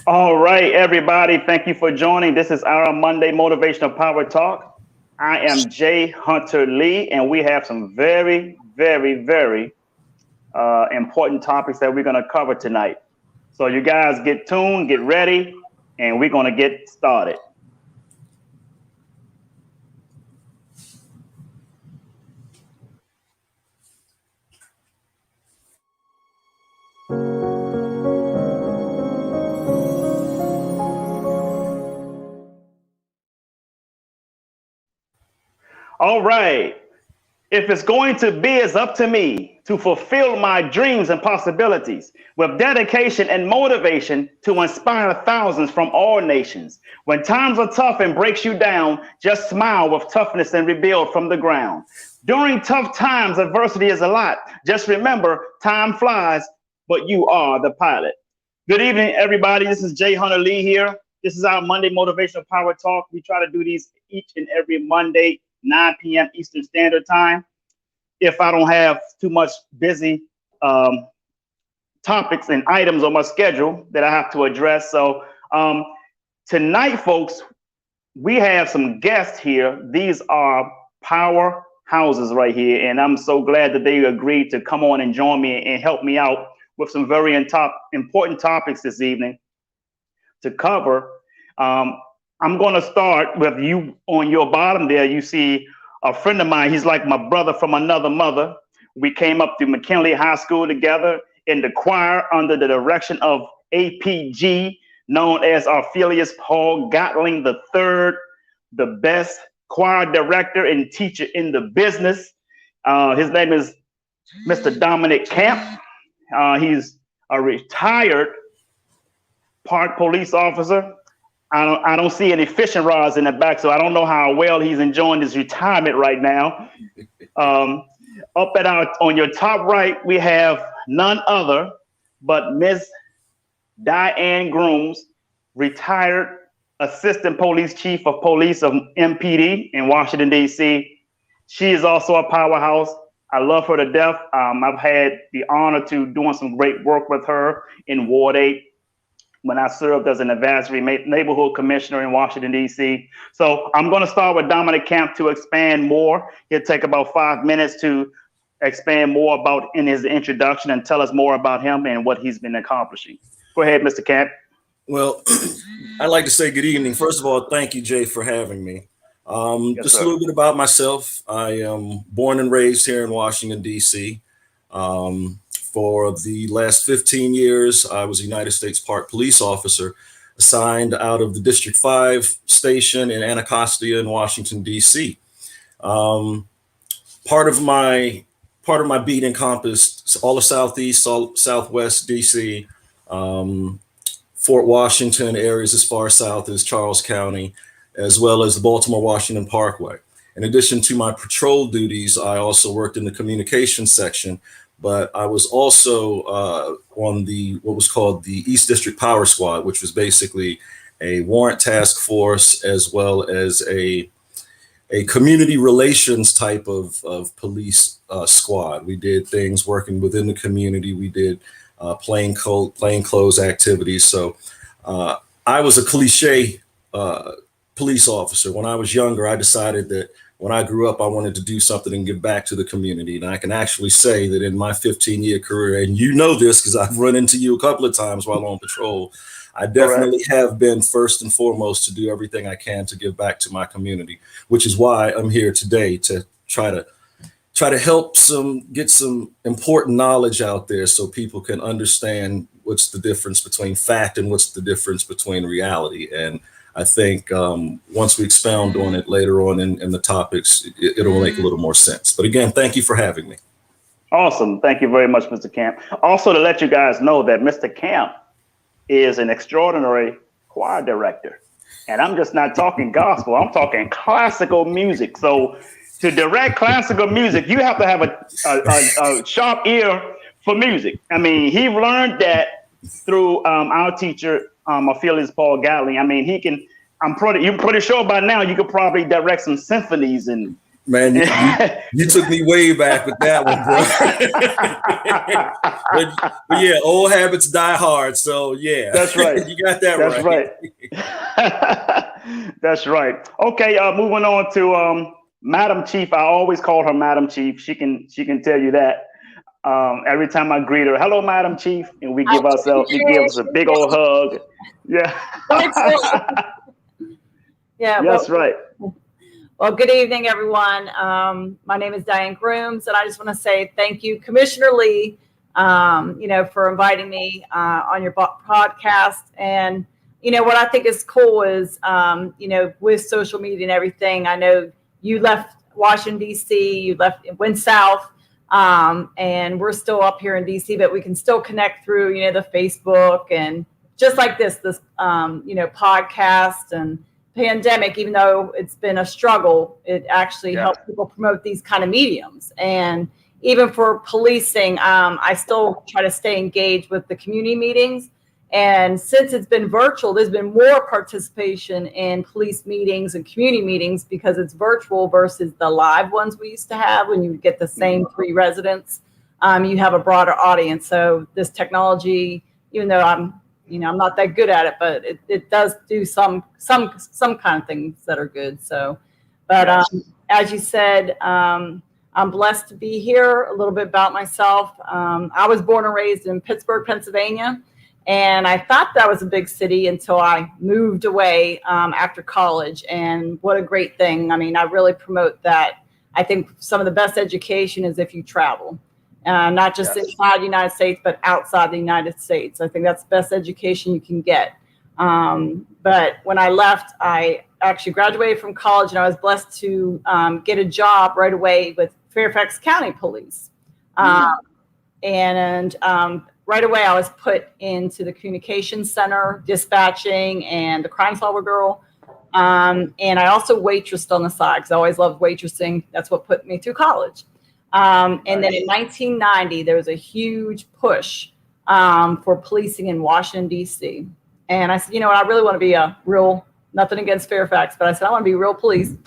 All right, everybody. Thank you for joining. This is our Monday Motivational Power Talk. I am Jay Hunter Lee, and we have some very important topics that we're going to cover tonight. So, you guys get tuned, get ready, and we're going to get started. All right. If it's going to be, it's up to me to fulfill my dreams and possibilities with dedication and motivation to inspire thousands from all nations. When times are tough and breaks you down, just smile with toughness and rebuild from the ground. During tough times, adversity is a lot. Just remember, time flies, but you are the pilot. Good evening, everybody. This is Jay Hunter Lee here. This is our Monday Motivational Power Talk. We try to do these each and every Monday, 9 p.m. Eastern Standard Time. If I don't have too much busy topics and items on my schedule that I have to address. So tonight, folks, we have some guests here. These are powerhouses right here. And I'm so glad that they agreed to come on and join me and help me out with some very important topics this evening to cover. I'm going to start with you on your bottom there. You see a friend of mine. He's like my brother from another mother. We came up through McKinley High School together in the choir under the direction of APG, known as Arphelius Paul Gatling III, the best choir director and teacher in the business. His name is Mr. Dominic Camp. He's a retired park police officer. I don't see any fishing rods in the back, so I don't know how well he's enjoying his retirement right now. On your top right, we have none other but Miss Diane Groom, retired Assistant Police Chief of Police of MPD in Washington, D.C. She is also a powerhouse. I love her to death. I've had the honor to doing some great work with her in Ward 8 when I served as an advisory neighborhood commissioner in Washington, D.C. So I'm going to start with Dominic Camp to expand more. He'll take about 5 minutes to expand more about in his introduction and tell us more about him and what he's been accomplishing. Go ahead, Mr. Camp. Well, I'd like to say good evening. First of all, thank you, Jay, for having me. Just a little bit about myself. I am born and raised here in Washington, D.C. For the last 15 years, I was a United States Park Police officer assigned out of the District 5 station in Anacostia in Washington, D.C. Part of my beat encompassed all of Southeast, Southwest D.C., Fort Washington areas as far south as Charles County, as well as the Baltimore-Washington Parkway. In addition to my patrol duties, I also worked in the communications section, but I was also on what was called the East District Power Squad, which was basically a warrant task force as well as a community relations type of police squad. We did things working within the community. We did plain clothes activities. So I was a cliche police officer. When I was younger, I decided that when I grew up, I wanted to do something and give back to the community. And I can actually say that in my 15-year career, and you know this because I've run into you a couple of times while on patrol, I definitely have been first and foremost to do everything I can to give back to my community, which is why I'm here today to try to help get some important knowledge out there so people can understand what's the difference between fact and what's the difference between reality. And I think once we expound on it later on in the topics, it'll make a little more sense. But again, thank you for having me. Awesome. Thank you very much, Mr. Camp. Also, to let you guys know that Mr. Camp is an extraordinary choir director. And I'm just not talking gospel. I'm talking classical music. So to direct classical music, you have to have a sharp ear for music. I mean, he learned that through our teacher, Arphelius Paul Gatling. I mean, you're pretty sure by now you could probably direct some symphonies and Man, you took me way back with that one, bro. but yeah, old habits die hard. So yeah, That's right. You got that That's right. That's right. Okay, moving on to Madam Chief. I always call her Madam Chief. She can tell you that. Every time I greet her, hello, Madam Chief, and we give us a big old hug. Yeah. Yeah. That's right. Well, good evening, everyone. My name is Diane Groom, and I just want to say thank you, Commissioner Lee, for inviting me on your podcast. And, what I think is cool is, with social media and everything, I know you left Washington, D.C., went south, and we're still up here in D.C., but we can still connect through, the Facebook and just like this podcast and pandemic. Even though it's been a struggle, it actually helps people promote these kind of mediums. And even for policing, I still try to stay engaged with the community meetings. And since it's been virtual, there's been more participation in police meetings and community meetings because it's virtual versus the live ones we used to have when you get the same 3 residents. You have a broader audience. So this technology, even though I'm not that good at it, but it does do some kind of things that are good. So, but as you said, I'm blessed to be here. A little bit about myself. I was born and raised in Pittsburgh, Pennsylvania, and I thought that was a big city until I moved away after college. And what a great thing. I mean, I really promote that. I think some of the best education is if you travel. Not just inside the United States, but outside the United States. I think that's the best education you can get. But when I left, I actually graduated from college, and I was blessed to get a job right away with Fairfax County Police. And right away, I was put into the communications center, dispatching, and the crime solver girl. And I also waitressed on the side because I always loved waitressing. That's what put me through college. And then in 1990, there was a huge push for policing in Washington, D.C. And I said, I really want to be nothing against Fairfax, but I said, I want to be real police.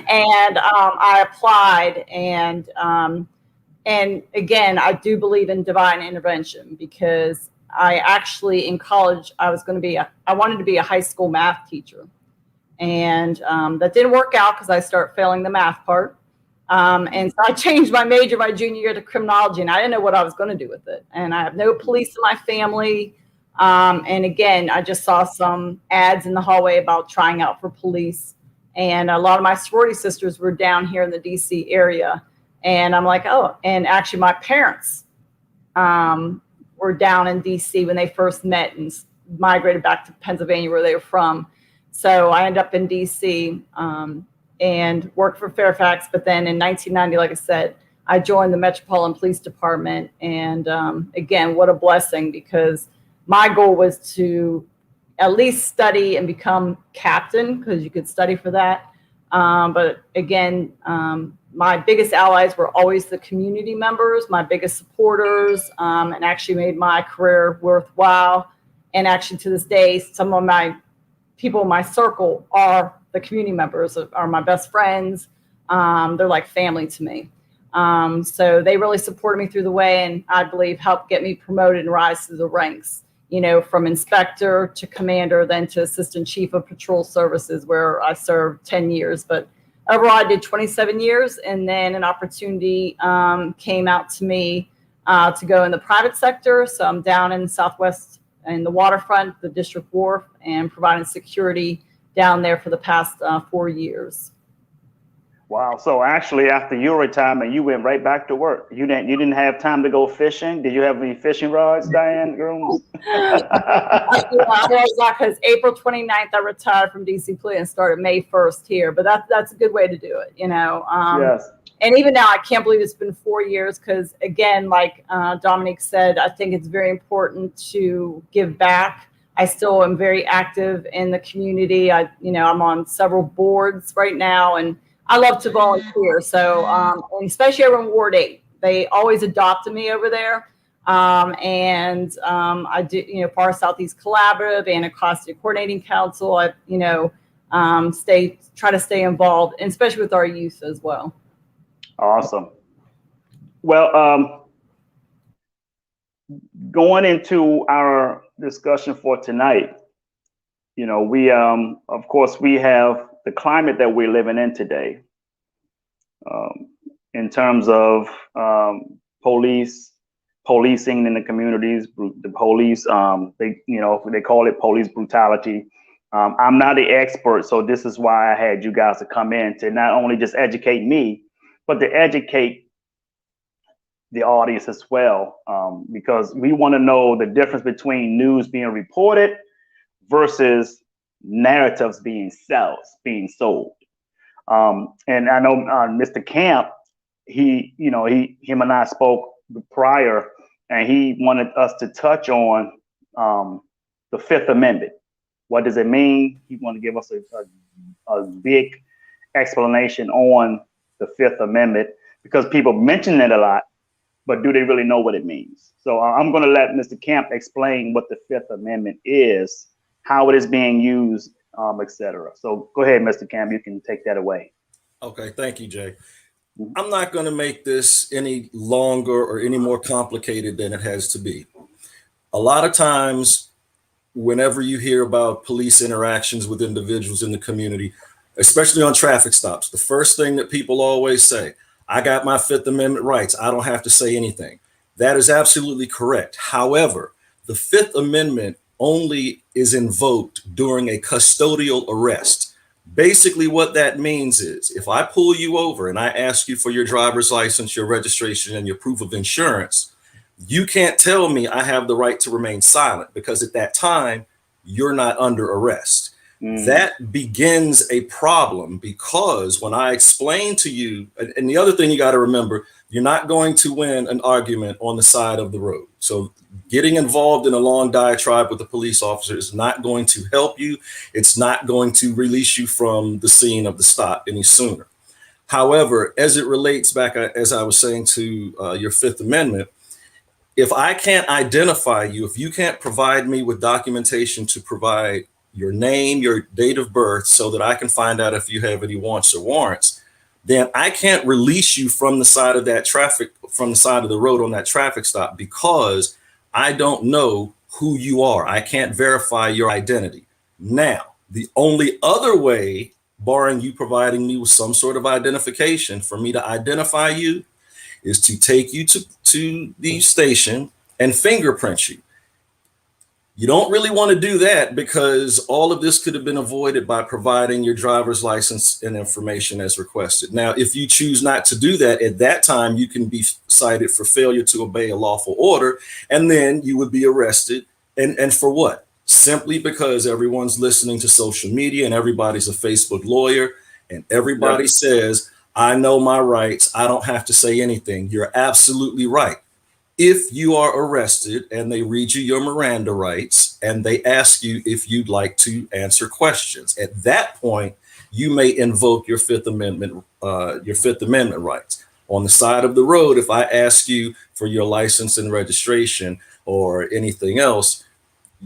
And I applied. And again, I do believe in divine intervention because I actually, in college, I wanted to be a high school math teacher. And that didn't work out because I started failing the math part. And so I changed my major my junior year to criminology, and I didn't know what I was going to do with it. And I have no police in my family. And again, I just saw some ads in the hallway about trying out for police. And a lot of my sorority sisters were down here in the DC area. And I'm like, oh, and actually my parents were down in DC when they first met and migrated back to Pennsylvania where they were from. So I ended up in DC. And worked for Fairfax. But then in 1990, like I said, I joined the Metropolitan Police Department. And again, what a blessing, because my goal was to at least study and become captain, because you could study for that. But again, my biggest allies were always the community members, my biggest supporters, and actually made my career worthwhile. And actually to this day, some of my people in my circle are the community members, are my best friends. They're like family to me. So they really supported me through the way, and I believe helped get me promoted and rise through the ranks, from inspector to commander, then to assistant chief of patrol services, where I served 10 years. But overall, I did 27 years, and then an opportunity came out to me to go in the private sector. So I'm down in Southwest in the waterfront, the District Wharf, and providing security down there for the past 4 years. Wow. So actually, after your retirement, you went right back to work. You didn't have time to go fishing. Did you have any fishing rods, Diane Groom? Because April 29th, I retired from DC Police and started May 1st here. But that's a good way to do it, Yes. And even now, I can't believe it's been 4 years because, again, like Dominique said, I think it's very important to give back. I still am very active in the community. I'm on several boards right now, and I love to volunteer. So, and especially over in Ward 8, they always adopted me over there. I do, Far Southeast Collaborative, Anacostia Coordinating Council. try to stay involved, and especially with our youth as well. Awesome. Well, going into our discussion for tonight, you know, we, of course, we have the climate that we're living in today, in terms of policing in the communities, the police, they call it police brutality. I'm not an expert, so this is why I had you guys to come in to not only just educate me, but to educate the audience as well, because we want to know the difference between news being reported versus narratives being sold. And I know Mr. Camp, him and I spoke prior, and he wanted us to touch on the Fifth Amendment. What does it mean? He wanted to give us a big explanation on the Fifth Amendment, because people mention it a lot, but do they really know what it means? So I'm going to let Mr. Camp explain what the Fifth Amendment is, how it is being used, etc. So go ahead, Mr. Camp, you can take that away. Okay, thank you, Jay. I'm not going to make this any longer or any more complicated than it has to be. A lot of times, whenever you hear about police interactions with individuals in the community, especially on traffic stops, the first thing that people always say, I got my Fifth Amendment rights, I don't have to say anything. That is absolutely correct. However, the Fifth Amendment only is invoked during a custodial arrest. Basically, what that means is if I pull you over and I ask you for your driver's license, your registration, and your proof of insurance, you can't tell me I have the right to remain silent, because at that time, you're not under arrest. That begins a problem, because when I explain to you, and the other thing you got to remember, you're not going to win an argument on the side of the road. So getting involved in a long diatribe with a police officer is not going to help you. It's not going to release you from the scene of the stop any sooner. However, as it relates back, as I was saying, to your Fifth Amendment, if I can't identify you, if you can't provide me with documentation to provide your name, your date of birth, so that I can find out if you have any wants or warrants, then I can't release you from the side of that traffic, from the side of the road on that traffic stop, because I don't know who you are. I can't verify your identity. Now, the only other way, barring you providing me with some sort of identification for me to identify you, is to take you to the station and fingerprint you. You don't really want to do that, because all of this could have been avoided by providing your driver's license and information as requested. Now, if you choose not to do that, at that time, you can be cited for failure to obey a lawful order, and then you would be arrested. And for what? Simply because everyone's listening to social media and everybody's a Facebook lawyer and everybody says, I know my rights, I don't have to say anything. You're absolutely right. If you are arrested and they read you your Miranda rights and they ask you if you'd like to answer questions, at that point, you may invoke your Fifth Amendment rights. On the side of the road, if I ask you for your license and registration or anything else,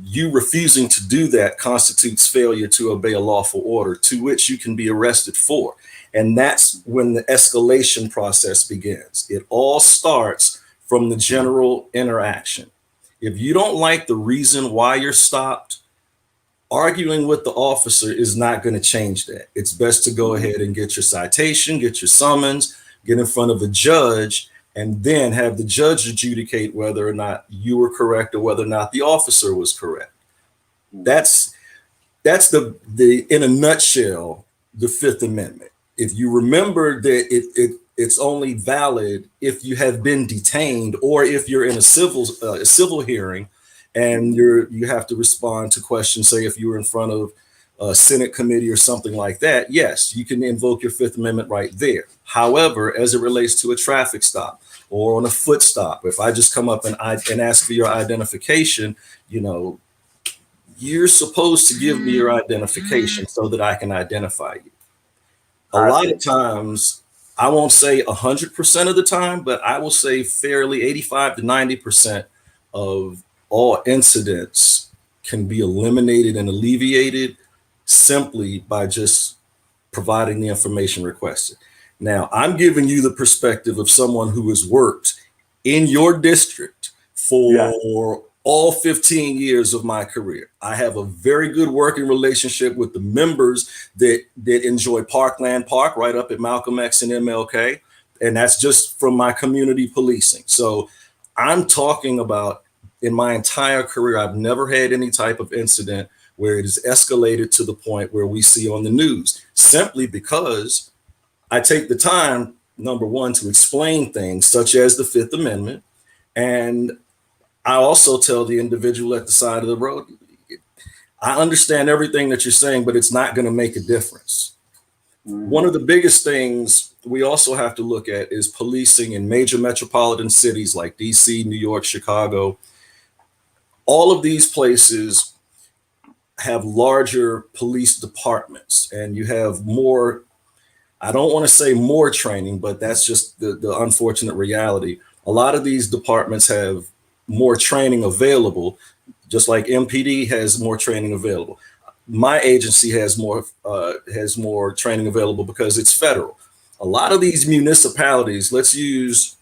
you refusing to do that constitutes failure to obey a lawful order, to which you can be arrested for. And that's when the escalation process begins. It all starts from the general interaction. If you don't like the reason why you're stopped, arguing with the officer is not going to change that. It's best to go ahead and get your citation, get your summons, get in front of a judge, and then have the judge adjudicate whether or not you were correct or whether or not the officer was correct. That's the in a nutshell, the Fifth Amendment. If you remember that it's only valid if you have been detained or if you're in a civil hearing and you have to respond to questions, say if you were in front of a Senate committee or something like that, yes, you can invoke your Fifth Amendment right there. However, as it relates to a traffic stop or on a foot stop, if I just come up and ask for your identification, you're supposed to give me your identification so that I can identify you. A lot of times, I won't say 100% of the time, but I will say fairly 85 to 90% of all incidents can be eliminated and alleviated simply by just providing the information requested. Now, I'm giving you the perspective of someone who has worked in your district for all 15 years of my career. I have a very good working relationship with the members that enjoy Parkland Park right up at Malcolm X and MLK. And that's just from my community policing. So I'm talking about, in my entire career, I've never had any type of incident where it has escalated to the point where we see on the news, simply because I take the time, number one, to explain things such as the Fifth Amendment. And I also tell the individual at the side of the road, I understand everything that you're saying, but it's not going to make a difference. One of the biggest things we also have to look at is policing in major metropolitan cities like DC, New York, Chicago. All of these places have larger police departments, and you have more, I don't want to say more training, but that's just the unfortunate reality. A lot of these departments have more training available, just like MPD has more training available. My agency has more training available because it's federal. A lot of these municipalities, let's use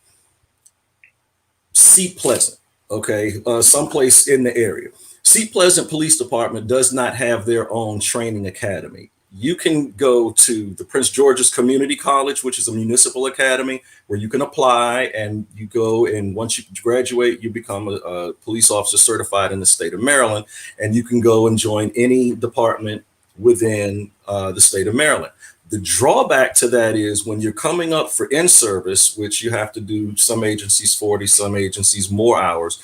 Seat Pleasant, okay, someplace in the area. Seat Pleasant Police Department does not have their own training academy. You can go to the Prince George's Community College, which is a municipal academy where you can apply, and you go, and once you graduate, you become a police officer certified in the state of Maryland, and you can go and join any department within the state of Maryland. The drawback to that is when you're coming up for in-service, which you have to do, some agencies 40, some agencies more hours.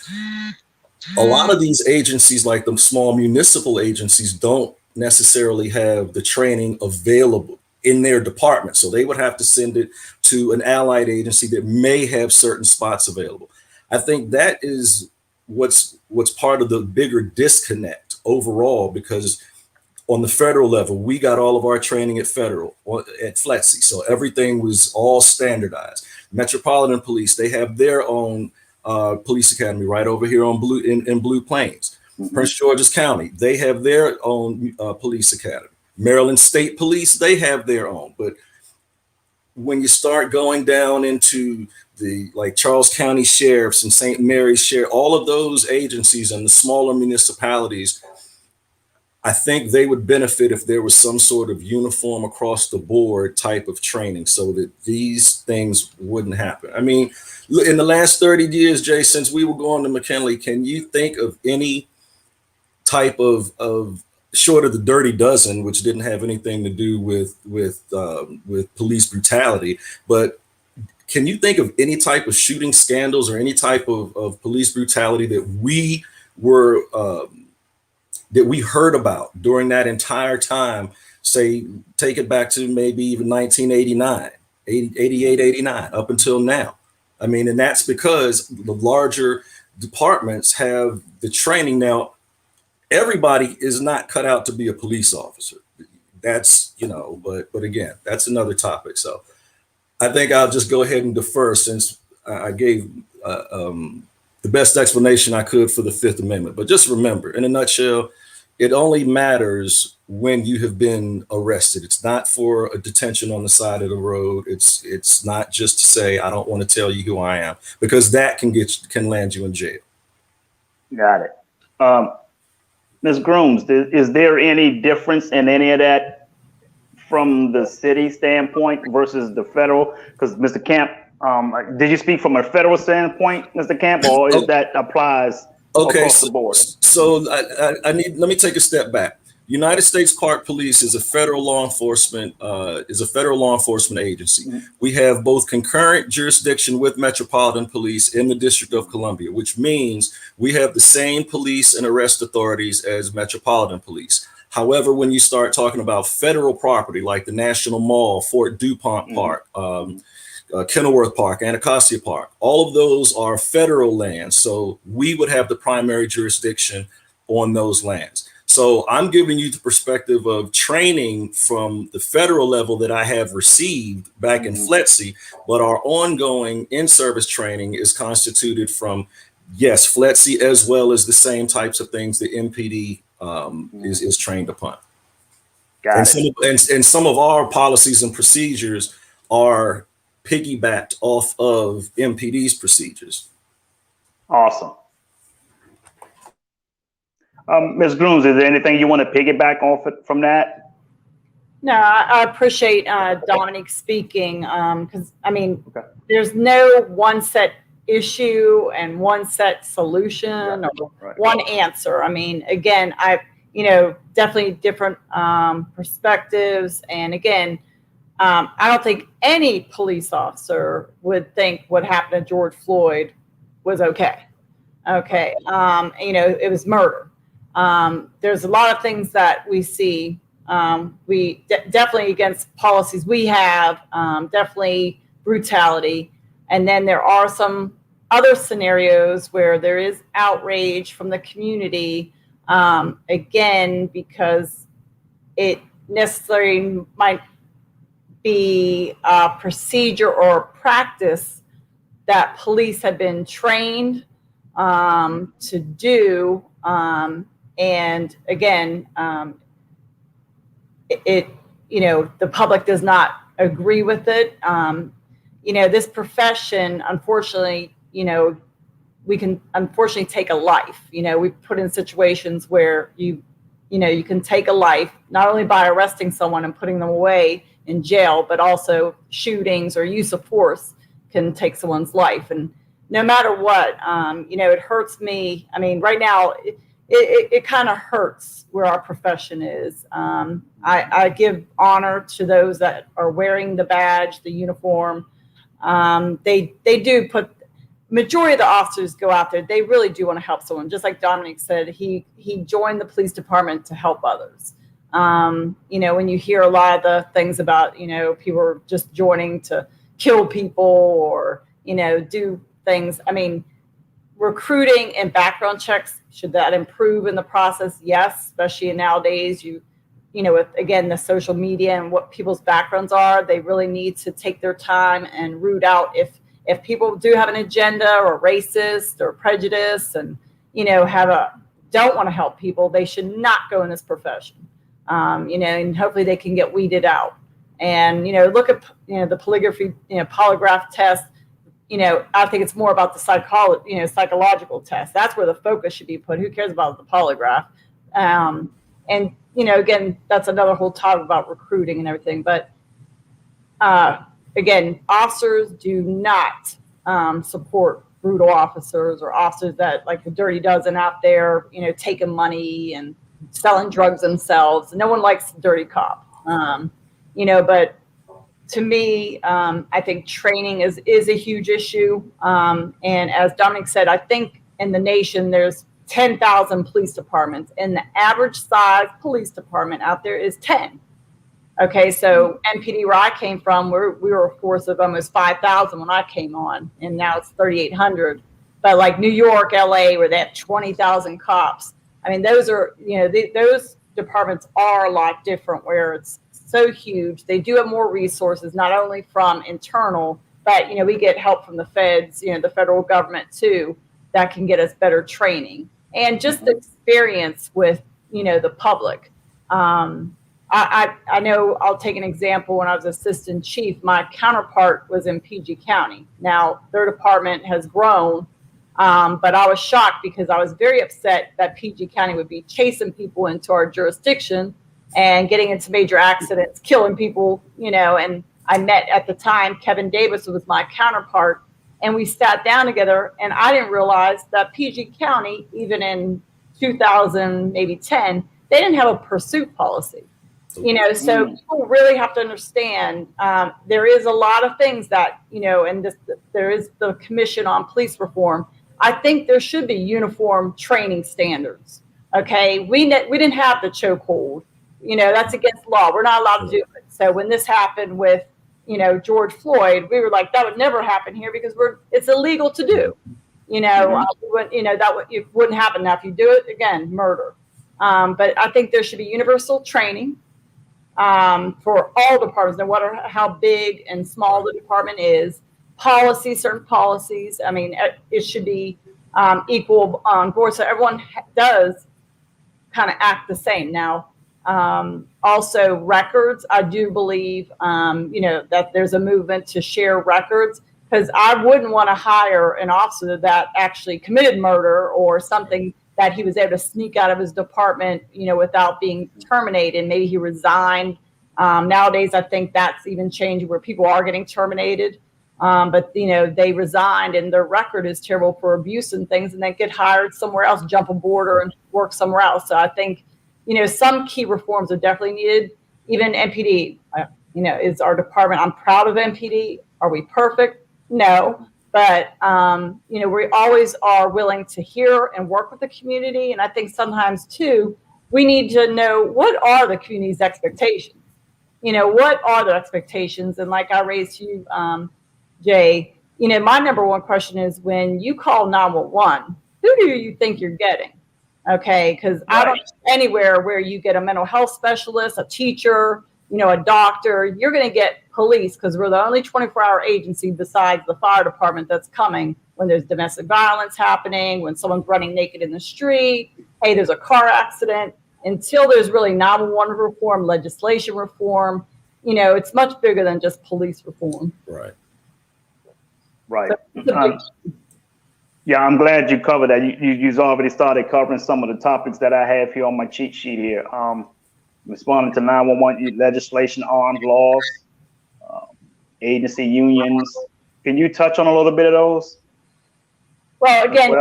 A lot of these agencies, like the small municipal agencies, don't necessarily have the training available in their department. So they would have to send it to an allied agency that may have certain spots available. I think that is what's part of the bigger disconnect overall, because on the federal level, we got all of our training at FLETC. So everything was all standardized. Metropolitan Police, they have their own police academy right over here on Blue Plains. Prince George's County, they have their own police academy. Maryland State Police, they have their own. But when you start going down into the like Charles County Sheriffs and St. Mary's Sheriff, all of those agencies and the smaller municipalities, I think they would benefit if there was some sort of uniform across the board type of training so that these things wouldn't happen. I mean, in the last 30 years, Jay, since we were going to McKinley, can you think of any type of short of the Dirty Dozen, which didn't have anything to do with police brutality, but can you think of any type of shooting scandals or any type of police brutality that we were that we heard about during that entire time? Say, take it back to maybe even 1989, 88, 89, up until now. I mean, and that's because the larger departments have the training. Now, everybody is not cut out to be a police officer. That's, but again, that's another topic. So I think I'll just go ahead and defer, since I gave the best explanation I could for the Fifth Amendment. But just remember, in a nutshell, it only matters when you have been arrested. It's not for a detention on the side of the road. It's not just to say, I don't want to tell you who I am, because that can land you in jail. Got it. Ms. Grooms, is there any difference in any of that from the city standpoint versus the federal? Because Mr. Camp, did you speak from a federal standpoint, Mr. Camp, or is that applies across the board? So let me take a step back. United States Park Police is a federal law enforcement agency. Mm-hmm. We have both concurrent jurisdiction with Metropolitan Police in the District of Columbia, which means we have the same police and arrest authorities as Metropolitan Police. However, when you start talking about federal property like the National Mall, Fort DuPont Park, Kenilworth Park, Anacostia Park, all of those are federal lands. So we would have the primary jurisdiction on those lands. So I'm giving you the perspective of training from the federal level that I have received back in FLETC, but our ongoing in-service training is constituted from, yes, FLETC, as well as the same types of things that MPD is trained upon. Got it. And some of our policies and procedures are piggybacked off of MPD's procedures. Awesome. Ms. Grooms, is there anything you want to piggyback off it from that? No, I appreciate Dominic speaking, because I mean, Okay. there's no one set issue and one set solution or one answer. I mean, again, definitely different perspectives. And again, I don't think any police officer would think what happened to George Floyd was okay. Okay. It was murder. There's a lot of things that we see. We definitely against policies we have, definitely brutality. And then there are some other scenarios where there is outrage from the community, again, because it necessarily might be a procedure or a practice that police have been trained to do. And again, the public does not agree with it. This profession, unfortunately, we can unfortunately take a life. We put in situations where you can take a life, not only by arresting someone and putting them away in jail, but also shootings or use of force can take someone's life. And no matter what, it hurts me. I mean, right now, it kind of hurts where our profession is. I give honor to those that are wearing the badge, the uniform. They do put, majority of the officers go out there. They really do want to help someone. Just like Dominic said, he joined the police department to help others. When you hear a lot of the things about, people are just joining to kill people or, do things. I mean, recruiting and background checks, should that improve in the process? Yes, especially nowadays, with, again, the social media and what people's backgrounds are, they really need to take their time and root out if people do have an agenda or racist or prejudice and, don't want to help people, they should not go in this profession. And hopefully they can get weeded out. And, look at, the polygraph test. I think it's more about the psychological test. That's where the focus should be put. Who cares about the polygraph? And, again, that's another whole talk about recruiting and everything. But again, officers do not support brutal officers or officers that like the Dirty Dozen out there, taking money and selling drugs themselves. No one likes the dirty cop, but to me, I think training is a huge issue. And as Dominic said, I think in the nation, there's 10,000 police departments and the average size police department out there is 10. Okay, so MPD, where I came from, we were a force of almost 5,000 when I came on, and now it's 3,800. But like New York, LA, where they have 20,000 cops, I mean, those are, those departments are a lot different, where it's so huge. They do have more resources, not only from internal, but, we get help from the feds, the federal government too, that can get us better training and just experience with, the public. I know, I'll take an example. When I was assistant chief, my counterpart was in PG County. Now their department has grown, but I was shocked because I was very upset that PG County would be chasing people into our jurisdiction and getting into major accidents, killing people, and I met at the time, Kevin Davis was my counterpart, and we sat down together, and I didn't realize that PG County, even in 2000, maybe 10, they didn't have a pursuit policy. So people really have to understand there is a lot of things that, and there is the Commission on Police Reform. I think there should be uniform training standards. Okay, we didn't have the chokehold. That's against law. We're not allowed to do it. So when this happened with, George Floyd, we were like, that would never happen here because it's illegal to do. It wouldn't happen. Now, if you do it again, murder. But I think there should be universal training for all departments, no matter how big and small the department is. Certain policies. I mean, it should be equal on board, so everyone does kind of act the same. Now, Also records. I do believe, that there's a movement to share records, because I wouldn't want to hire an officer that actually committed murder or something that he was able to sneak out of his department, without being terminated. Maybe he resigned. Nowadays, I think that's even changed where people are getting terminated. But they resigned and their record is terrible for abuse and things, and they get hired somewhere else, jump a border and work somewhere else. So I think, some key reforms are definitely needed. Even MPD, is our department. I'm proud of MPD. Are we perfect? No. But, we always are willing to hear and work with the community. And I think sometimes, too, we need to know, what are the community's expectations? What are the expectations? And like I raised to you, Jay, my number one question is, when you call 911, who do you think you're getting? Okay, because I don't know anywhere where you get a mental health specialist, a teacher, a doctor. You're going to get police, because we're the only 24-hour agency besides the fire department that's coming when there's domestic violence happening, when someone's running naked in the street, hey, there's a car accident. Until there's really 911 reform, legislation reform, it's much bigger than just police reform. Right. Right. Yeah, I'm glad you covered that. You've already started covering some of the topics that I have here on my cheat sheet here. Responding to 911 legislation, armed laws, agency unions. Can you touch on a little bit of those? Well, again,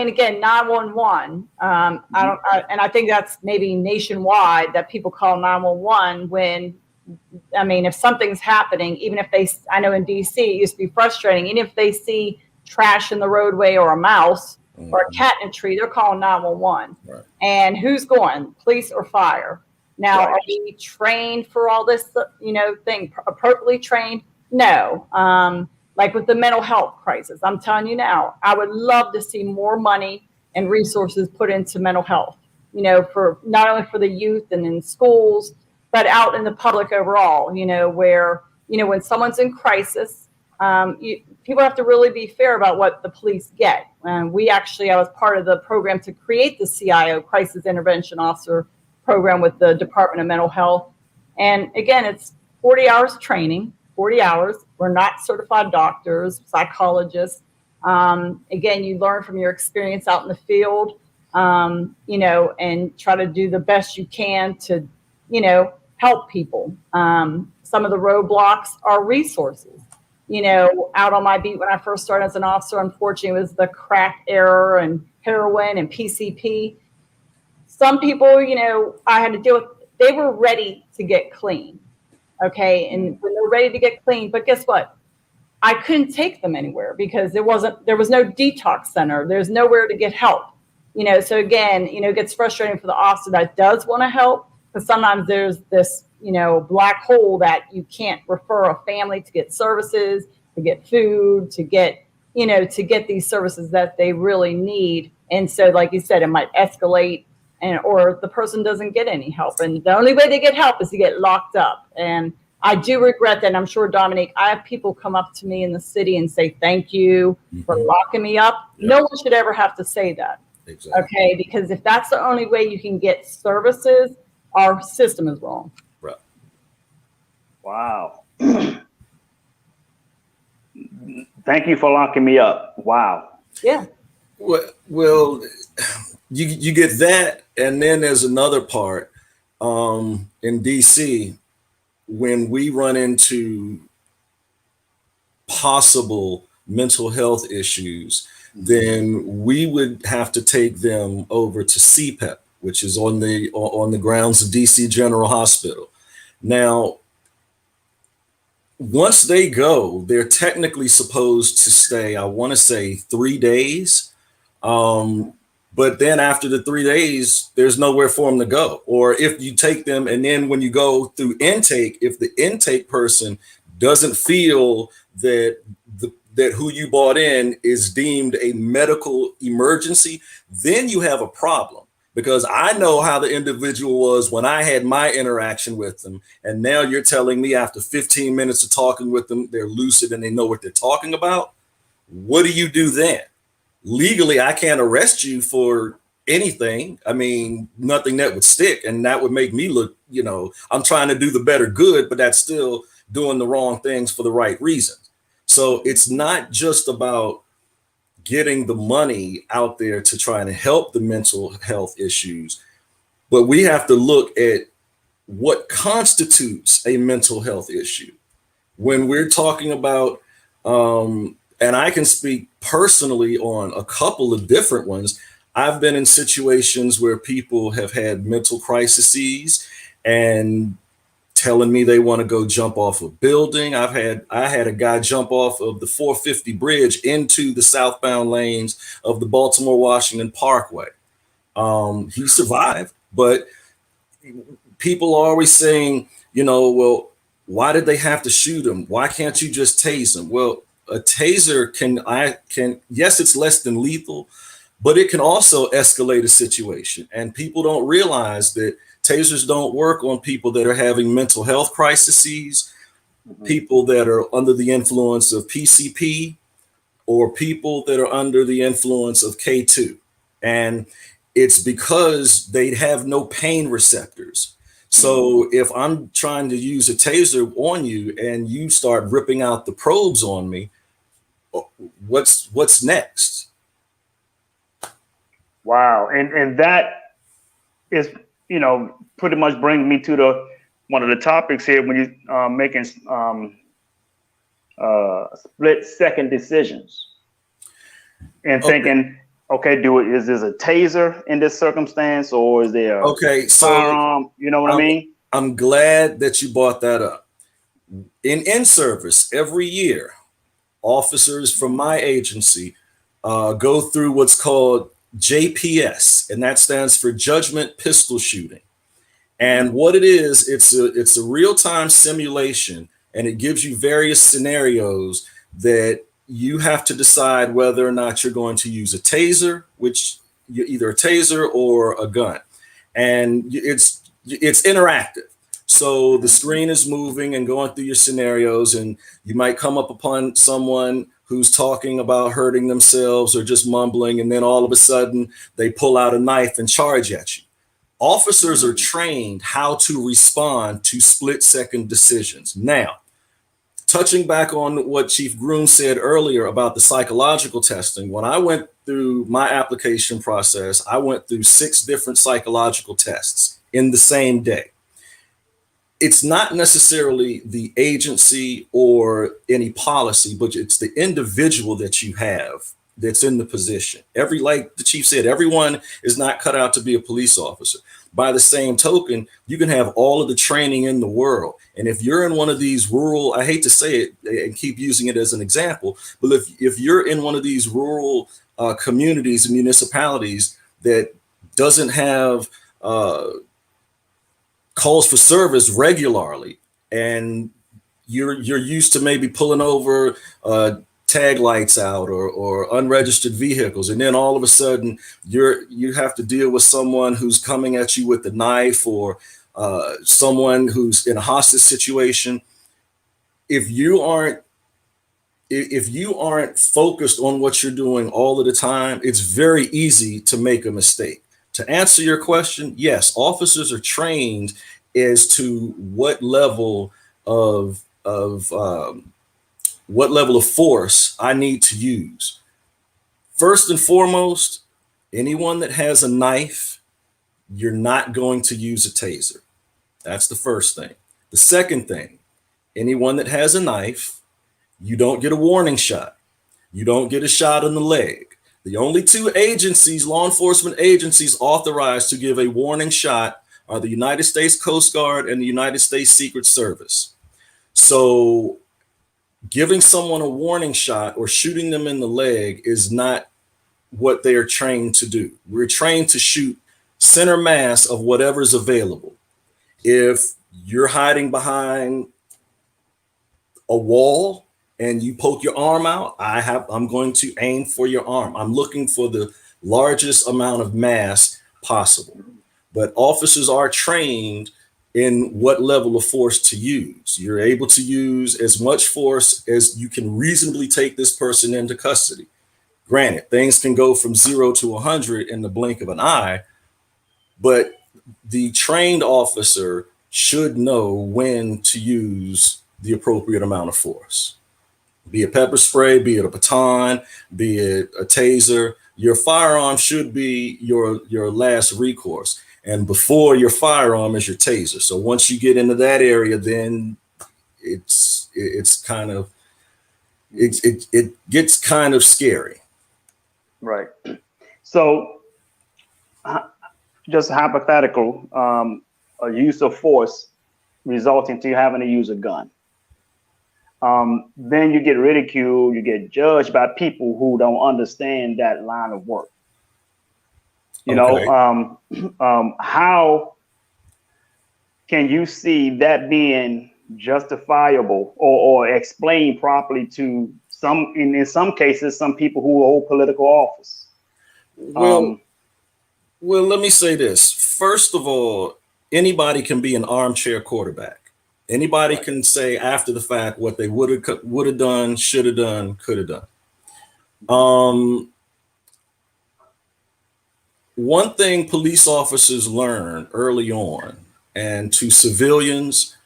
again, 911. I think that's maybe nationwide that people call 911 when, if something's happening, even if I know in DC it used to be frustrating, even if they see trash in the roadway or a mouse or a cat in a tree, they're calling 911. Right. And who's going? Police or fire? Now, are we trained for all this, thing, appropriately trained? No. Like with the mental health crisis, I'm telling you now, I would love to see more money and resources put into mental health, for not only for the youth and in schools, but out in the public overall, where, when someone's in crisis, people have to really be fair about what the police get. I was part of the program to create the CIO, Crisis Intervention Officer program, with the Department of Mental Health. And again, it's 40 hours training, 40 hours. We're not certified doctors, psychologists. Again, you learn from your experience out in the field, and try to do the best you can to, help people. Some of the roadblocks are resources. Out on my beat when I first started as an officer, unfortunately, it was the crack era and heroin and PCP. Some people, I had to deal with, they were ready to get clean. Okay. And when they're ready to get clean, but guess what? I couldn't take them anywhere because there was no detox center. There's nowhere to get help. So again, it gets frustrating for the officer that does want to help, because sometimes there's this, black hole that you can't refer a family to get services, to get food, to get these services that they really need. And so, like you said, it might escalate, or the person doesn't get any help. And the only way they get help is to get locked up. And I do regret that. And I'm sure, Dominique, I have people come up to me in the city and say, thank you for locking me up. Yep. No one should ever have to say that. Exactly. Okay. Because if that's the only way you can get services, our system is wrong. Right. Wow. Thank you for locking me up. Wow. Yeah. Well, you get that. And then there's another part in DC, when we run into possible mental health issues, then we would have to take them over to CPEP, which is on the grounds of DC General Hospital. Now, once they go, they're technically supposed to stay, I want to say 3 days. But then after the 3 days, there's nowhere for them to go. Or if you take them, and then when you go through intake, if the intake person doesn't feel that that who you brought in is deemed a medical emergency, then you have a problem. Because I know how the individual was when I had my interaction with them. And now you're telling me after 15 minutes of talking with them, they're lucid and they know what they're talking about. What do you do then? Legally, I can't arrest you for anything. I mean, nothing that would stick, and that would make me look, I'm trying to do the better good, but that's still doing the wrong things for the right reasons. So it's not just about getting the money out there to try to help the mental health issues, but we have to look at what constitutes a mental health issue. When we're talking about, and I can speak personally on a couple of different ones. I've been in situations where people have had mental crises and telling me they want to go jump off a building. I had a guy jump off of the 450 bridge into the southbound lanes of the Baltimore-Washington Parkway. He survived, but people are always saying, well, why did they have to shoot him? Why can't you just tase him? Well, a taser yes, it's less than lethal, but it can also escalate a situation. And people don't realize that tasers don't work on people that are having mental health crises, people that are under the influence of PCP, or people that are under the influence of K2. And it's because they have no pain receptors. So if I'm trying to use a taser on you and you start ripping out the probes on me, what's next? Wow. And that is, pretty much bring me to one of the topics here when you're making split second decisions and thinking, okay, is this a taser in this circumstance, or is there a firearm? You know what I mean? I'm glad that you brought that up. In service every year, officers from my agency go through what's called JPS, and that stands for Judgment Pistol Shooting. And what it is, it's a real-time simulation, and it gives you various scenarios that you have to decide whether or not you're going to use a taser, which you're either a taser or a gun. And it's interactive. So the screen is moving and going through your scenarios, and you might come up upon someone who's talking about hurting themselves or just mumbling, and then all of a sudden they pull out a knife and charge at you. Officers are trained how to respond to split-second decisions. Now, touching back on what Chief Groom said earlier about the psychological testing, when I went through my application process, I went through 6 different psychological tests in the same day. It's not necessarily the agency or any policy, but it's the individual that you have that's in the position. Like the chief said, everyone is not cut out to be a police officer. By the same token, you can have all of the training in the world. And if you're in one of these rural, I hate to say it and keep using it as an example, but if you're in one of these rural communities and municipalities that doesn't have calls for service regularly, and you're used to maybe pulling over tag lights out or unregistered vehicles, and then all of a sudden you have to deal with someone who's coming at you with a knife, or someone who's in a hostage situation. If you aren't focused on what you're doing all of the time, it's very easy to make a mistake. To answer your question, yes, officers are trained as to what level of force I need to use. First and foremost, anyone that has a knife, you're not going to use a taser. That's the first thing. The second thing, anyone that has a knife, you don't get a warning shot. You don't get a shot in the leg. The only 2 agencies, law enforcement agencies, authorized to give a warning shot are the United States Coast Guard and the United States Secret Service. So giving someone a warning shot or shooting them in the leg is not what they are trained to do. We're trained to shoot center mass of whatever's available. If you're hiding behind a wall and you poke your arm out, I'm going to aim for your arm. I'm looking for the largest amount of mass possible. But officers are trained in what level of force to use. You're able to use as much force as you can reasonably take this person into custody. Granted, things can go from 0 to 100 in the blink of an eye, but the trained officer should know when to use the appropriate amount of force. Be it pepper spray, be it a baton, be it a taser, your firearm should be your last recourse. And before your firearm is your taser. So once you get into that area, then it gets kind of scary. Right. So just hypothetical, a use of force resulting to you having to use a gun. Then you get ridiculed, you get judged by people who don't understand that line of work. You know, how can you see that being justifiable or explained properly to some, in some cases, some people who hold political office? Well, let me say this. First of all, anybody can be an armchair quarterback. Anybody can say after the fact what they would have done, should have done, could have done. One thing police officers learn early on, and to civilians,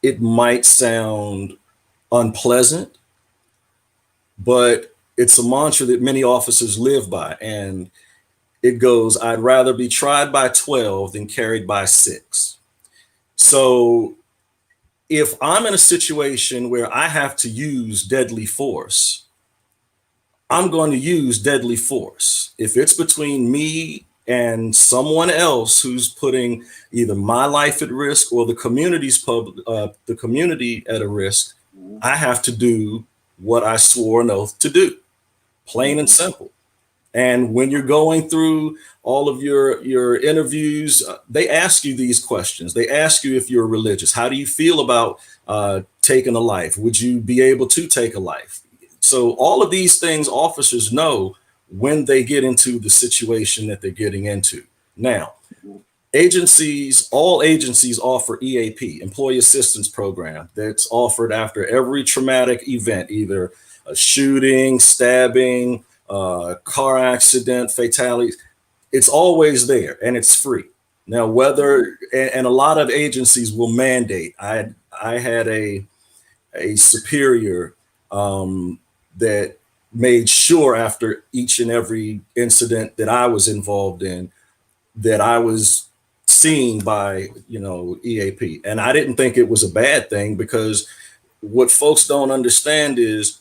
it might sound unpleasant, but it's a mantra that many officers live by. And it goes, I'd rather be tried by 12 than carried by 6. So if I'm in a situation where I have to use deadly force, I'm going to use deadly force. If it's between me and someone else who's putting either my life at risk or the community at a risk, I have to do what I swore an oath to do, plain and simple. And when you're going through all of your interviews, they ask you these questions. They ask you if you're religious. How do you feel about taking a life? Would you be able to take a life? So all of these things officers know when they get into the situation that they're getting into. Now, all agencies offer EAP, Employee Assistance Program, that's offered after every traumatic event, either a shooting, stabbing, car accident, fatalities. It's always there and it's free. Now, and a lot of agencies will mandate. I had a superior that made sure after each and every incident that I was involved in that I was seen by, EAP. And I didn't think it was a bad thing, because what folks don't understand is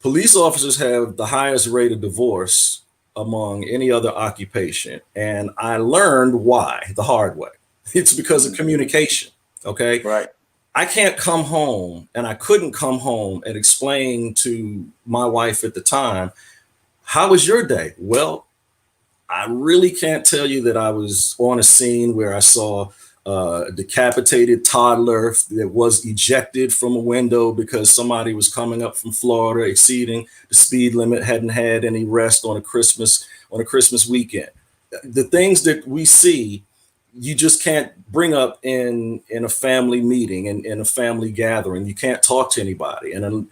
police officers have the highest rate of divorce among any other occupation. And I learned why the hard way. It's because of communication. Okay. Right. I can't come home, and I couldn't come home and explain to my wife at the time, how was your day? Well, I really can't tell you that I was on a scene where I saw a decapitated toddler that was ejected from a window because somebody was coming up from Florida, exceeding the speed limit, hadn't had any rest on a Christmas weekend. The things that we see, you just can't bring up in a family meeting and in a family gathering. You can't talk to anybody. And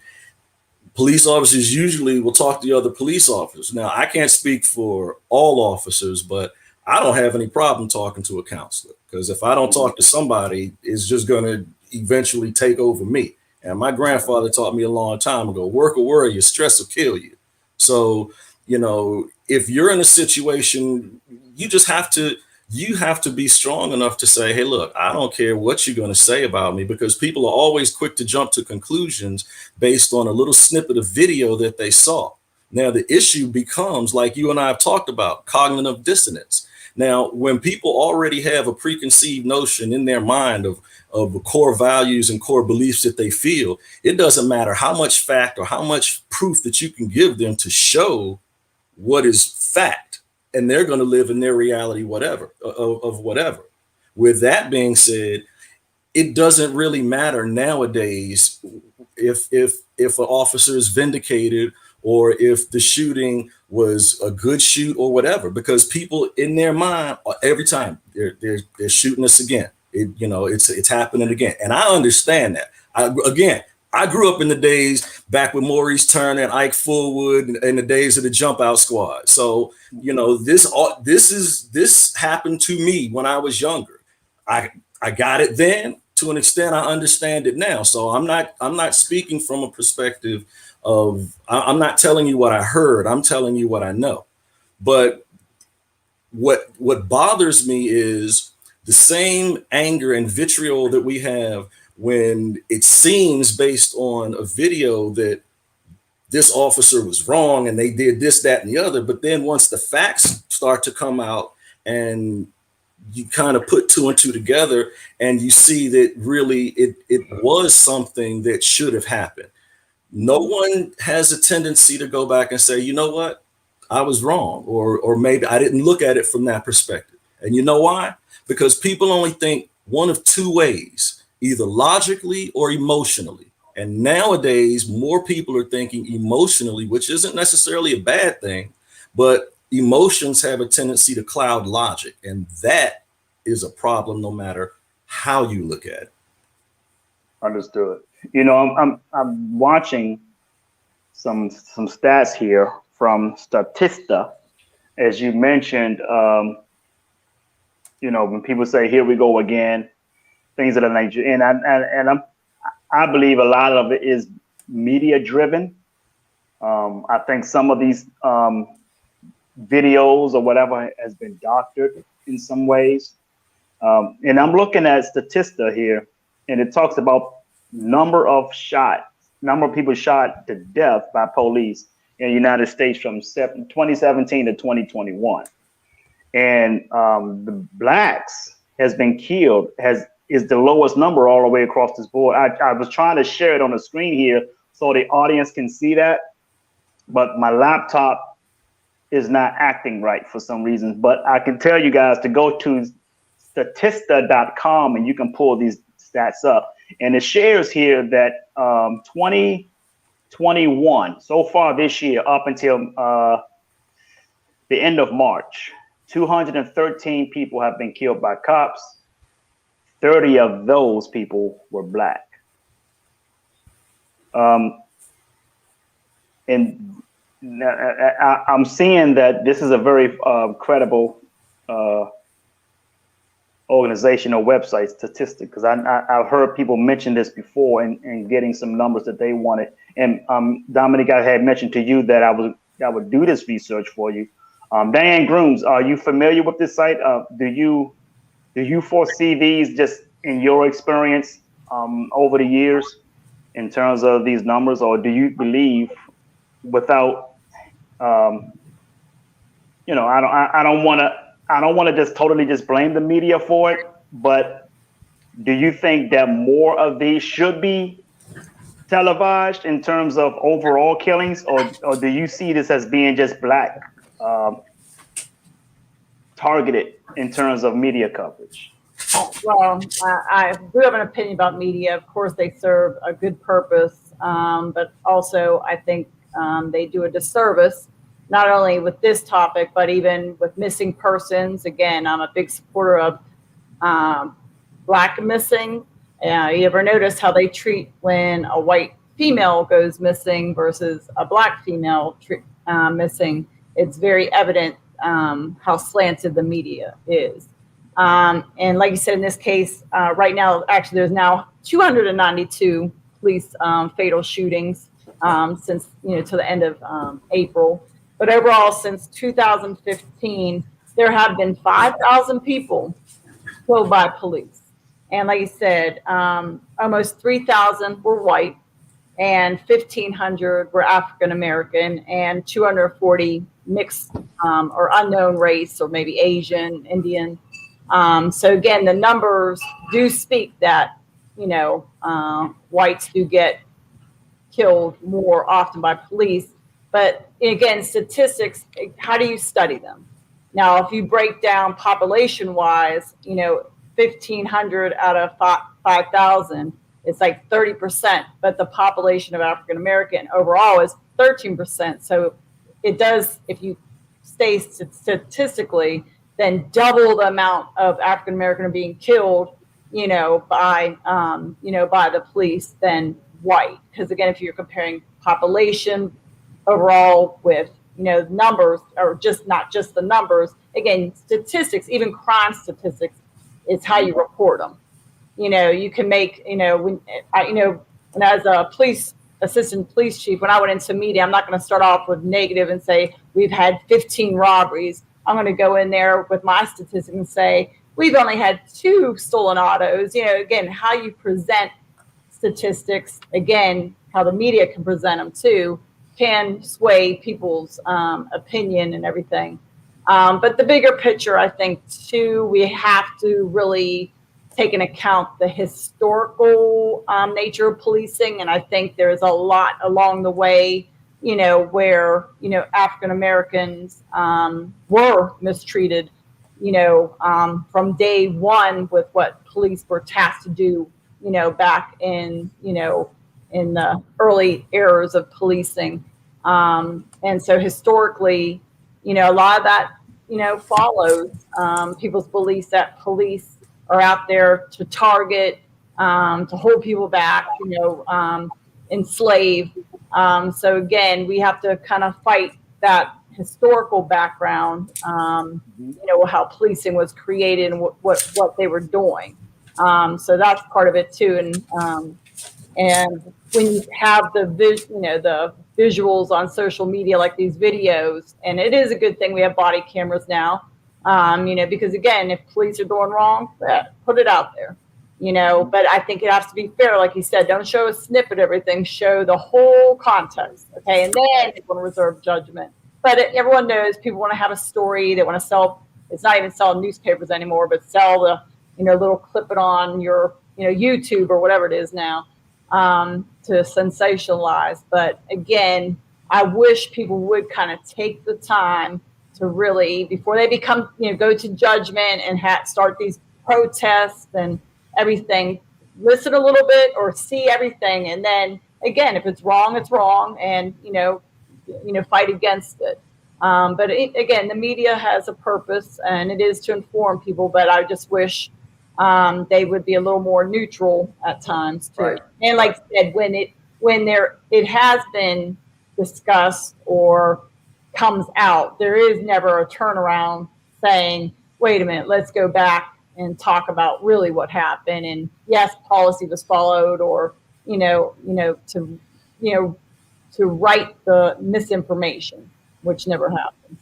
police officers usually will talk to the other police officers. Now, I can't speak for all officers, but I don't have any problem talking to a counselor, because if I don't talk to somebody, it's just going to eventually take over me. And my grandfather taught me a long time ago, work or worry, your stress will kill you. So, if you're in a situation, you have to be strong enough to say, hey, look, I don't care what you're going to say about me, because people are always quick to jump to conclusions based on a little snippet of video that they saw. Now, the issue becomes, like you and I have talked about, cognitive dissonance. Now, when people already have a preconceived notion in their mind of the core values and core beliefs that they feel, it doesn't matter how much fact or how much proof that you can give them to show what is fact, and they're going to live in their reality, whatever. With that being said, it doesn't really matter nowadays if an officer is vindicated or if the shooting was a good shoot or whatever, because people in their mind every time they're shooting us again. It's happening again, and I understand that. I grew up in the days back with Maurice Turner and Ike Fullwood in the days of the Jump Out Squad. So, you know, this happened to me when I was younger. I got it then. To an extent, I understand it now. So I'm not speaking from a perspective of, I'm not telling you what I heard. I'm telling you what I know. But what bothers me is the same anger and vitriol that we have when it seems based on a video that this officer was wrong and they did this, that, and the other. But then once the facts start to come out and you kind of put two and two together and you see that really it was something that should have happened. No one has a tendency to go back and say, you know what, I was wrong, or maybe I didn't look at it from that perspective. And you know why? Because people only think one of two ways, either logically or emotionally. And nowadays, more people are thinking emotionally, which isn't necessarily a bad thing, but emotions have a tendency to cloud logic, and that is a problem no matter how you look at it. Understood. You know, I'm watching some stats here from Statista, as you mentioned. You know, when people say, "Here we go again," things of that nature, and I believe a lot of it is media driven. I think some of these videos or whatever has been doctored in some ways. And I'm looking at Statista here, and it talks about number of people shot to death by police in the United States from 2017 to 2021. And the blacks has been killed is the lowest number all the way across this board. I was trying to share it on the screen here so the audience can see that, but my laptop is not acting right for some reason. But I can tell you guys to go to Statista.com and you can pull these stats up. And it shares here that 2021, so far this year, up until the end of March, 213 people have been killed by cops. 30 of those people were black. And I'm seeing that this is a very credible organization or website statistic, because I've heard people mention this before and getting some numbers that they wanted. And Dominic, I had mentioned to you that I would do this research for you. Diane Grooms, are you familiar with this site? Do you foresee these just in your experience over the years in terms of these numbers, or do you believe without, you know, I don't want to just totally just blame the media for it, but do you think that more of these should be televised in terms of overall killings, or do you see this as being just black targeted in terms of media coverage? Well, I do have an opinion about media. Of course, they serve a good purpose, but also I think they do a disservice, not only with this topic, but even with missing persons. Again, I'm a big supporter of black missing. You ever notice how they treat when a white female goes missing versus a black female missing? It's very evident how slanted the media is. And like you said, in this case, right now, actually, there's now 292 police fatal shootings since, to the end of April. But overall, since 2015, there have been 5,000 people killed by police. And like you said, almost 3,000 were white and 1,500 were African American and 240 mixed or unknown race, or maybe Asian, Indian. So again, the numbers do speak that, whites do get killed more often by police. But again, statistics, how do you study them? Now, if you break down population-wise, 1,500 out of 5,000, it's like 30%, but the population of African American overall is 13%. So it does, if you stay statistically, then double the amount of African American are being killed, by the police than white, because again, if you're comparing population overall with, you know, numbers, or just not just the numbers, again, statistics, even crime statistics, it's how you report them. You know, you can make, you know, when as a assistant police chief, when I went into media, I'm not going to start off with negative and say we've had 15 robberies. I'm going to go in there with my statistics and say we've only had 2 stolen autos. You know, again, how you present statistics, again, how the media can present them too, can sway people's opinion and everything. But the bigger picture, I think, too, we have to really take into account the historical nature of policing. And I think there's a lot along the way, you know, where, you know, African Americans were mistreated, you know, from day one with what police were tasked to do, you know, back in, you know, in the early eras of policing. And so historically, you know, a lot of that, you know, follows people's beliefs that police are out there to target, to hold people back, you know, enslave. So again, we have to kind of fight that historical background, you know, how policing was created and what they were doing. So that's part of it too. And when you have the visuals on social media, like these videos, and it is a good thing we have body cameras now, you know, because again, if police are doing wrong, put it out there, you know, but I think it has to be fair. Like you said, don't show a snippet of everything, show the whole context. Okay. And then you want to reserve judgment, but everyone knows people want to have a story. They want to sell, it's not even selling newspapers anymore, but sell the, you know, little clip it on your, you know, YouTube or whatever it is now, to sensationalize. But again, I wish people would kind of take the time to really, before they become, you know, go to judgment and start these protests and everything, listen a little bit or see everything. And then again, if it's wrong, it's wrong, and, you know, fight against it. But again, the media has a purpose, and it is to inform people, but I just wish they would be a little more neutral at times too. Right. And like I said, when it has been discussed or comes out, there is never a turnaround saying, wait a minute, let's go back and talk about really what happened. And yes, policy was followed, or, to right the misinformation, which never happened.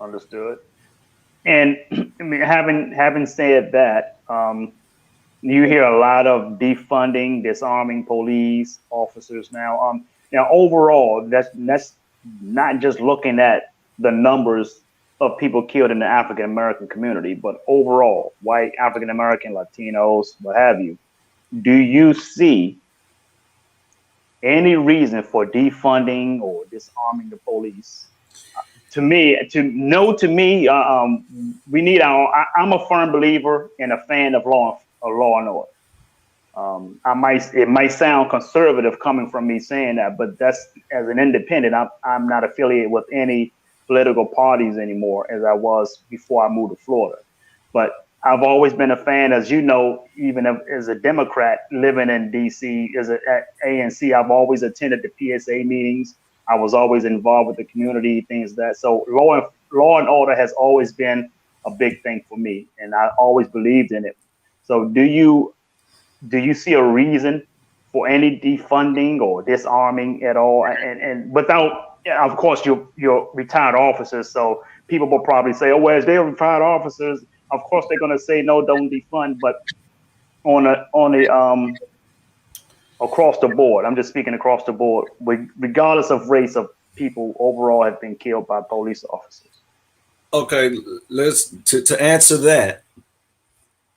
Understood. And I mean, having said that, you hear a lot of defunding, disarming police officers now. Now, overall, that's not just looking at the numbers of people killed in the African American community, but overall, white, African American, Latinos, what have you. Do you see any reason for defunding or disarming the police? To me, we need I'm a firm believer and a fan of law and order. It might sound conservative coming from me saying that, but that's, as an independent, I'm not affiliated with any political parties anymore as I was before I moved to Florida. But I've always been a fan, as you know, even as a Democrat living in DC, at ANC, I've always attended the PSA meetings. I was always involved with the community, things like that. So law and order has always been a big thing for me, and I always believed in it. So do you see a reason for any defunding or disarming at all? And without, of course, you're retired officers, so people will probably say, oh, well, they're retired officers. Of course, they're going to say, no, don't defund. But on a across the board, I'm just speaking across the board, regardless of race, of people overall have been killed by police officers. Okay, to answer that,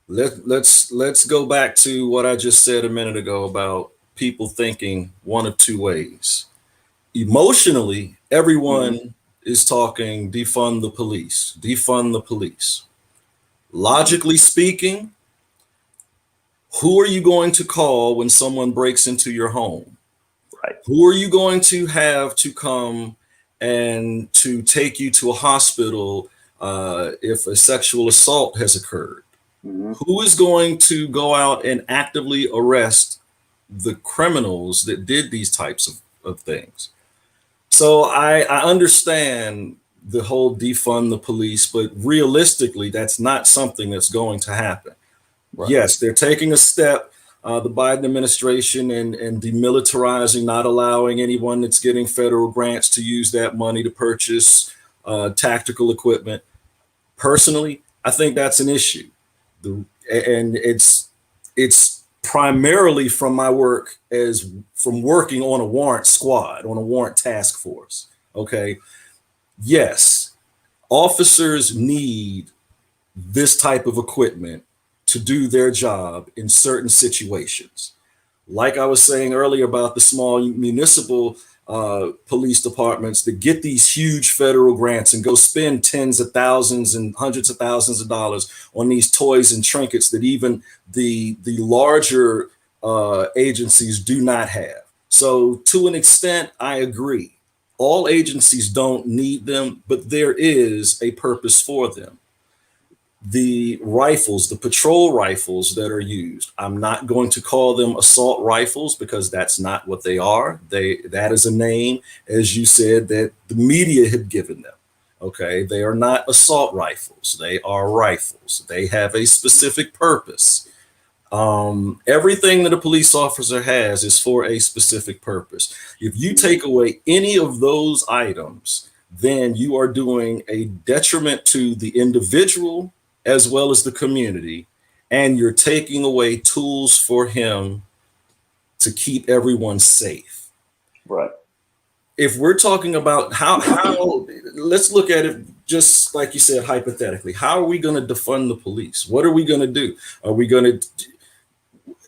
let's go back to what I just said a minute ago about people thinking one of two ways. Emotionally, everyone is talking defund the police, defund the police. Logically speaking, who are you going to call when someone breaks into your home? Right. Who are you going to have to come and to take you to a hospital if a sexual assault has occurred? Mm-hmm. Who is going to go out and actively arrest the criminals that did these types of things. So I understand the whole defund the police, but realistically, that's not something that's going to happen. Right. Yes, they're taking a step, the Biden administration, and demilitarizing, not allowing anyone that's getting federal grants to use that money to purchase tactical equipment. Personally, I think that's an issue. And it's primarily from my work from working on a warrant squad, on a warrant task force. Okay. Yes, officers need this type of equipment to do their job in certain situations. Like I was saying earlier about the small municipal police departments that get these huge federal grants and go spend tens of thousands and hundreds of thousands of dollars on these toys and trinkets that even the larger agencies do not have. So to an extent, I agree. All agencies don't need them, but there is a purpose for them. The rifles, the patrol rifles that are used, I'm not going to call them assault rifles because that's not what they are. That is a name, as you said, that the media had given them. Okay, they are not assault rifles. They are rifles. They have a specific purpose. Everything that a police officer has is for a specific purpose. If you take away any of those items, then you are doing a detriment to the individual as well as the community, and you're taking away tools for him to keep everyone safe. Right. If we're talking about how let's look at it just like you said, hypothetically. How are we going to defund the police? What are we going to do? Are we going to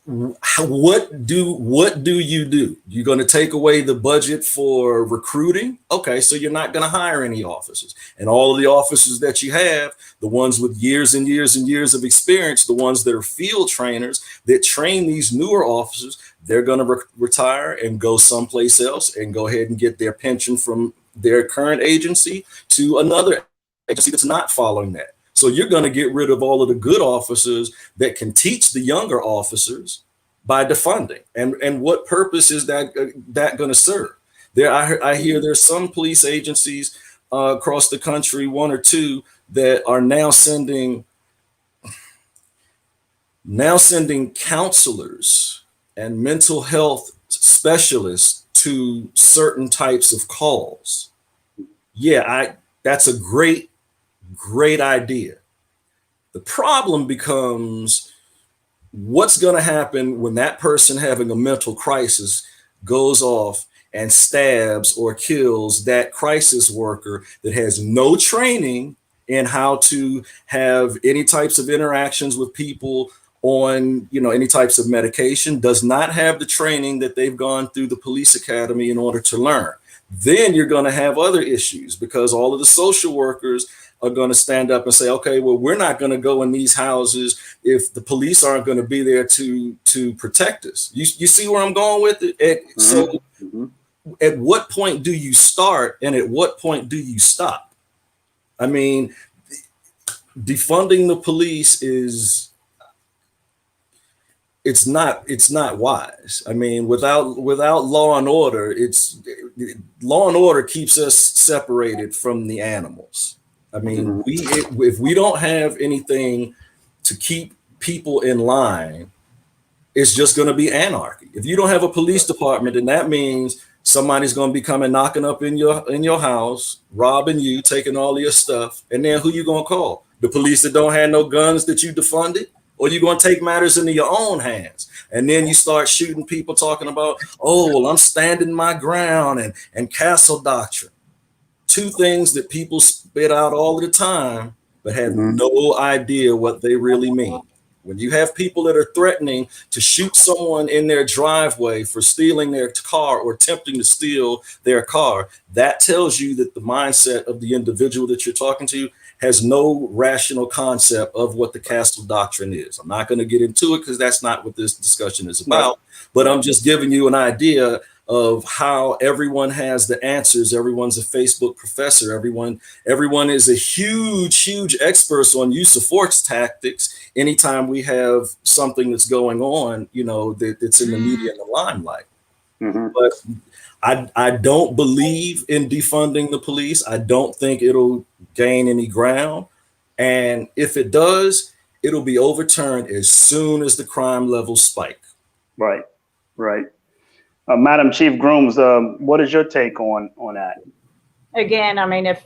what do you do? You're going to take away the budget for recruiting? Okay, so you're not going to hire any officers. And all of the officers that you have, the ones with years and years and years of experience, the ones that are field trainers that train these newer officers, they're going to retire and go someplace else and go ahead and get their pension from their current agency to another agency that's not following that. So you're going to get rid of all of the good officers that can teach the younger officers by defunding. And what purpose is that going to serve? I hear there's some police agencies across the country, one or two, that are now sending counselors and mental health specialists to certain types of calls. Yeah, that's a great idea. The problem becomes what's going to happen when that person having a mental crisis goes off and stabs or kills that crisis worker that has no training in how to have any types of interactions with people on, any types of medication, does not have the training that they've gone through the police academy in order to learn. Then you're going to have other issues because all of the social workers are going to stand up and say, okay, well, we're not going to go in these houses if the police aren't going to be there to protect us. You see where I'm going with it? So at what point do you start and at what point do you stop? I mean, defunding the police it's not wise. I mean, without law and order, law and order keeps us separated from the animals. I mean, if we don't have anything to keep people in line, it's just going to be anarchy. If you don't have a police department, then that means somebody's going to be coming knocking up in your house, robbing you, taking all of your stuff, and then who you going to call? The police that don't have no guns that you defunded? Or you going to take matters into your own hands? And then you start shooting people talking about, oh, well, I'm standing my ground and castle doctrine. Two things that people spit out all the time, but have no idea what they really mean. When you have people that are threatening to shoot someone in their driveway for stealing their car or attempting to steal their car, that tells you that the mindset of the individual that you're talking to has no rational concept of what the castle doctrine is. I'm not going to get into it because that's not what this discussion is about, but I'm just giving you an idea of how everyone has the answers. Everyone's a Facebook professor. Everyone is a huge expert on use of force tactics, anytime we have something that's going on, that's in the media and the limelight. But I don't believe in defunding the police. I don't think it'll gain any ground. And if it does, it'll be overturned as soon as the crime levels spike. Right. Madam Chief Grooms, what is your take on that? Again, I mean, if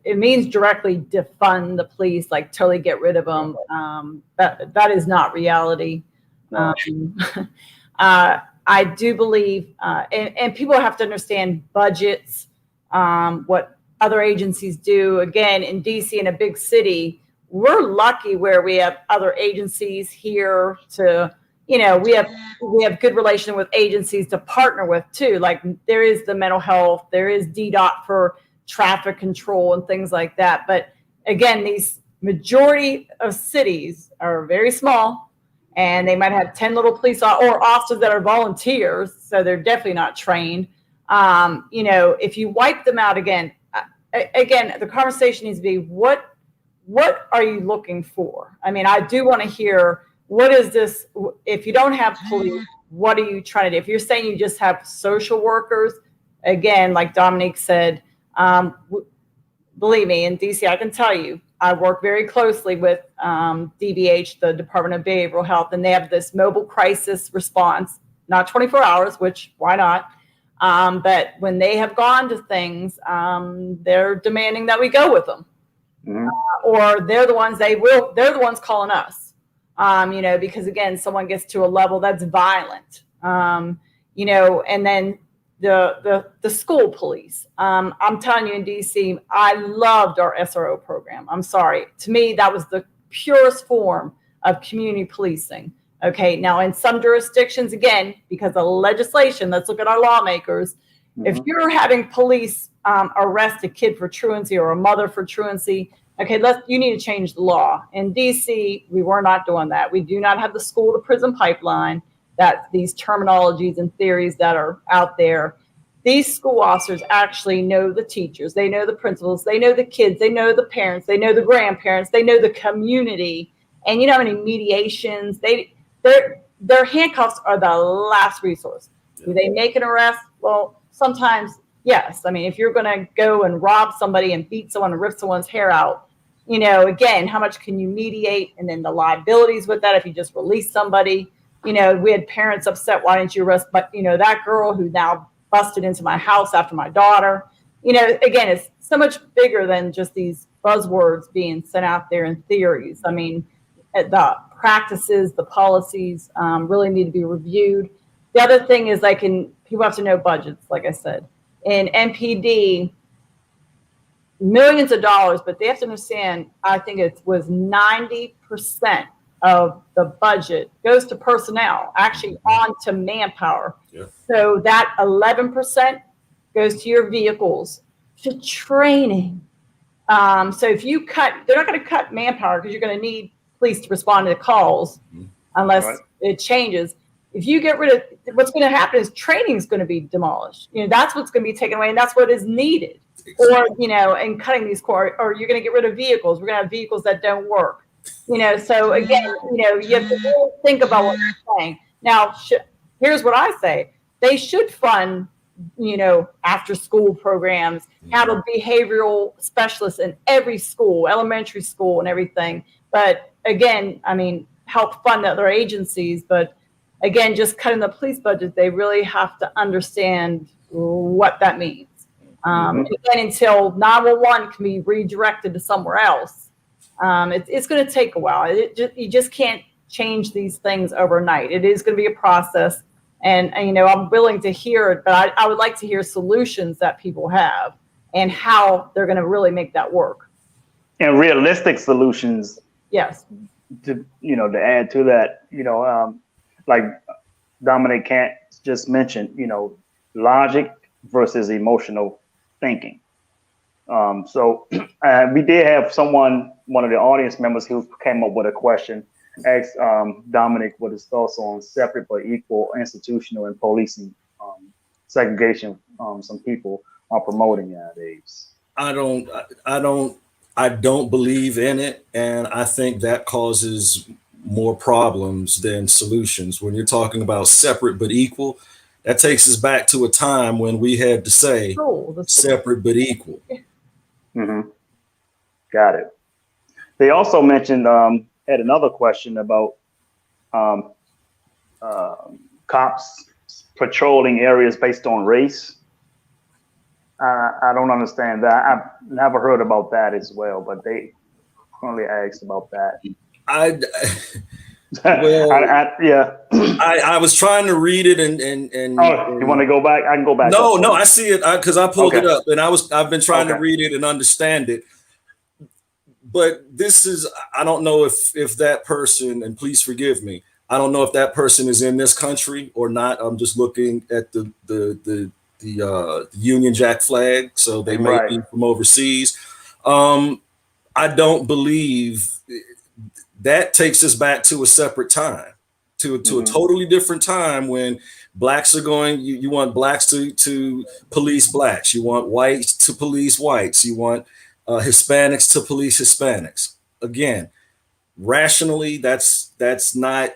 it means directly defund the police, like totally get rid of them, that is not reality. No. I do believe, and people have to understand budgets, what other agencies do. Again, in DC, in a big city, we're lucky where we have other agencies here to, we have good relation with agencies to partner with too. Like there is the mental health, there is DDOT for traffic control and things like that. But again, these majority of cities are very small, and they might have 10 little police or officers that are volunteers, so they're definitely not trained. If you wipe them out again, the conversation needs to be what are you looking for? I mean, I do want to hear, what is this? If you don't have police, what are you trying to do? If you're saying you just have social workers, again, like Dominique said, believe me, in DC, I can tell you, I work very closely with DBH, the Department of Behavioral Health, and they have this mobile crisis response, not 24 hours, which why not? But when they have gone to things, they're demanding that we go with them. Or they're the ones calling us, because again, someone gets to a level that's violent, and then the school police. I'm telling you, in DC, I loved our SRO program. I'm sorry. To me, that was the purest form of community policing. Okay. Now, in some jurisdictions, again, because of legislation, let's look at our lawmakers. If you're having police arrest a kid for truancy or a mother for truancy, okay, you need to change the law. In DC, we were not doing that. We do not have the school to prison pipeline. That these terminologies and theories that are out there. These school officers actually know the teachers, they know the principals, they know the kids, they know the parents, they know the grandparents, they know the community. And you know how many mediations, their handcuffs are the last resource. Do they make an arrest? Well, sometimes, yes. I mean, if you're gonna go and rob somebody and beat someone and rip someone's hair out, again, how much can you mediate? And then the liabilities with that if you just release somebody. We had parents upset, why didn't you arrest, but that girl who now busted into my house after my daughter, again, it's so much bigger than just these buzzwords being sent out there in theories. I mean, the practices, the policies really need to be reviewed. The other thing is people have to know budgets, like I said. In NPD, millions of dollars, but they have to understand, I think it was 90% of the budget goes to personnel, actually on to manpower. Yeah. So that 11% goes to your vehicles, to training. So if you they're not going to cut manpower because you're going to need police to respond to the calls unless it changes. If you get rid of, what's going to happen is training is going to be demolished. That's what's going to be taken away, and that's what is needed. Exactly. Or, and cutting these core, or you're going to get rid of vehicles. We're going to have vehicles that don't work. So again, you have to really think about what you're saying. Now, here's what I say. They should fund, after school programs, have a behavioral specialist in every school, elementary school and everything. But again, I mean, help fund other agencies. But again, just cutting the police budget, they really have to understand what that means. Again, until 911 can be redirected to somewhere else. It's going to take a while. You just can't change these things overnight. It is going to be a process, and I'm willing to hear it, but I would like to hear solutions that people have and how they're going to really make that work. And realistic solutions. Yes. To add to that, like Dominic Kant just mentioned, logic versus emotional thinking. So we did have one of the audience members who came up with a question, asked Dominic what his thoughts on separate but equal institutional and policing segregation. Some people are promoting nowadays. I don't I don't believe in it, and I think that causes more problems than solutions. When you're talking about separate but equal, that takes us back to a time when we had to say separate but equal. Mm-hmm. Got it. They also mentioned, had another question about um, cops patrolling areas based on race. I don't understand that. I've never heard about that as well, but they currently asked about that. I well, yeah. I was trying to read it and Oh, you want to go back? I can go back. No, I see it because I pulled it up and I've been trying to Okay. read it and understand it. But this is, I don't know if that person, and please forgive me, I don't know if that person is in this country or not. I'm just looking at the Union Jack flag, so they may Right. be from overseas. I don't believe that takes us back to a separate time, to a totally different time when blacks are going. You want blacks to police blacks. You want whites to police whites. You want Hispanics to police Hispanics. Again, rationally, that's not.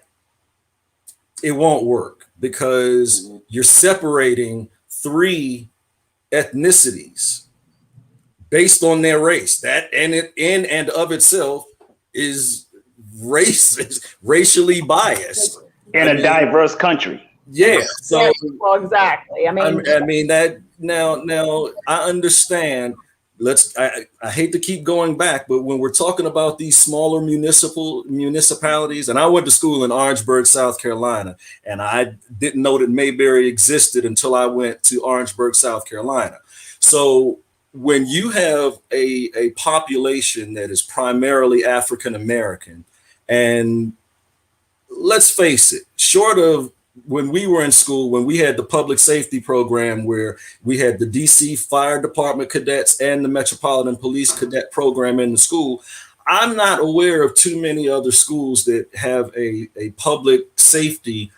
It won't work because you're separating three ethnicities based on their race. That and it in and of itself is racially biased in a diverse country. Yeah. So well, exactly. I mean that now I understand. I hate to keep going back, but when we're talking about these smaller municipalities, and I went to school in Orangeburg, South Carolina, and I didn't know that Mayberry existed until I went to Orangeburg, South Carolina. So when you have a population that is primarily African American, and let's face it, short of when we were in school, when we had the public safety program where we had the DC Fire Department cadets and the Metropolitan Police cadet program in the school, I'm not aware of too many other schools that have a public safety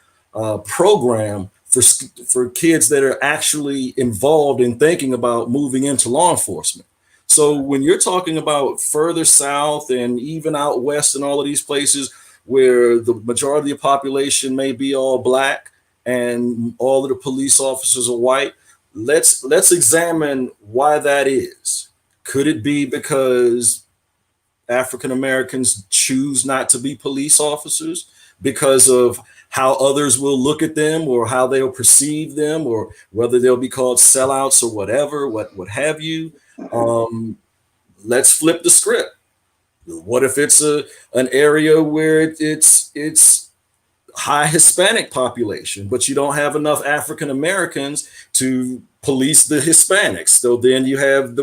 program for kids that are actually involved in thinking about moving into law enforcement. So when you're talking about further south and even out west and all of these places where the majority of the population may be all black and all of the police officers are white, let's examine why that is. Could it be because African Americans choose not to be police officers because of how others will look at them or how they'll perceive them or whether they'll be called sellouts or whatever, what have you? Let's flip the script. What if it's an area where it's high Hispanic population, but you don't have enough African Americans to police the Hispanics? So then you have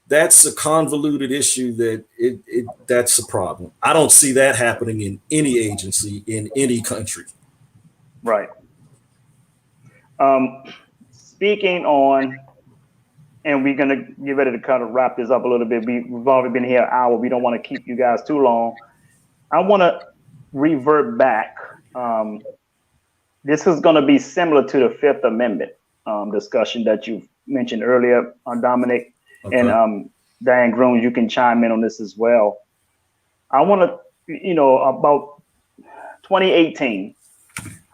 that's a convoluted issue that's a problem. I don't see that happening in any agency in any country. Right. Speaking on, and we're gonna get ready to kind of wrap this up a little bit. We've already been here an hour. We don't want to keep you guys too long. I want to revert back. This is going to be similar to the Fifth Amendment discussion that you mentioned earlier, Dominic. Okay. And Diane Groom, you can chime in on this as well. I want to, about 2018,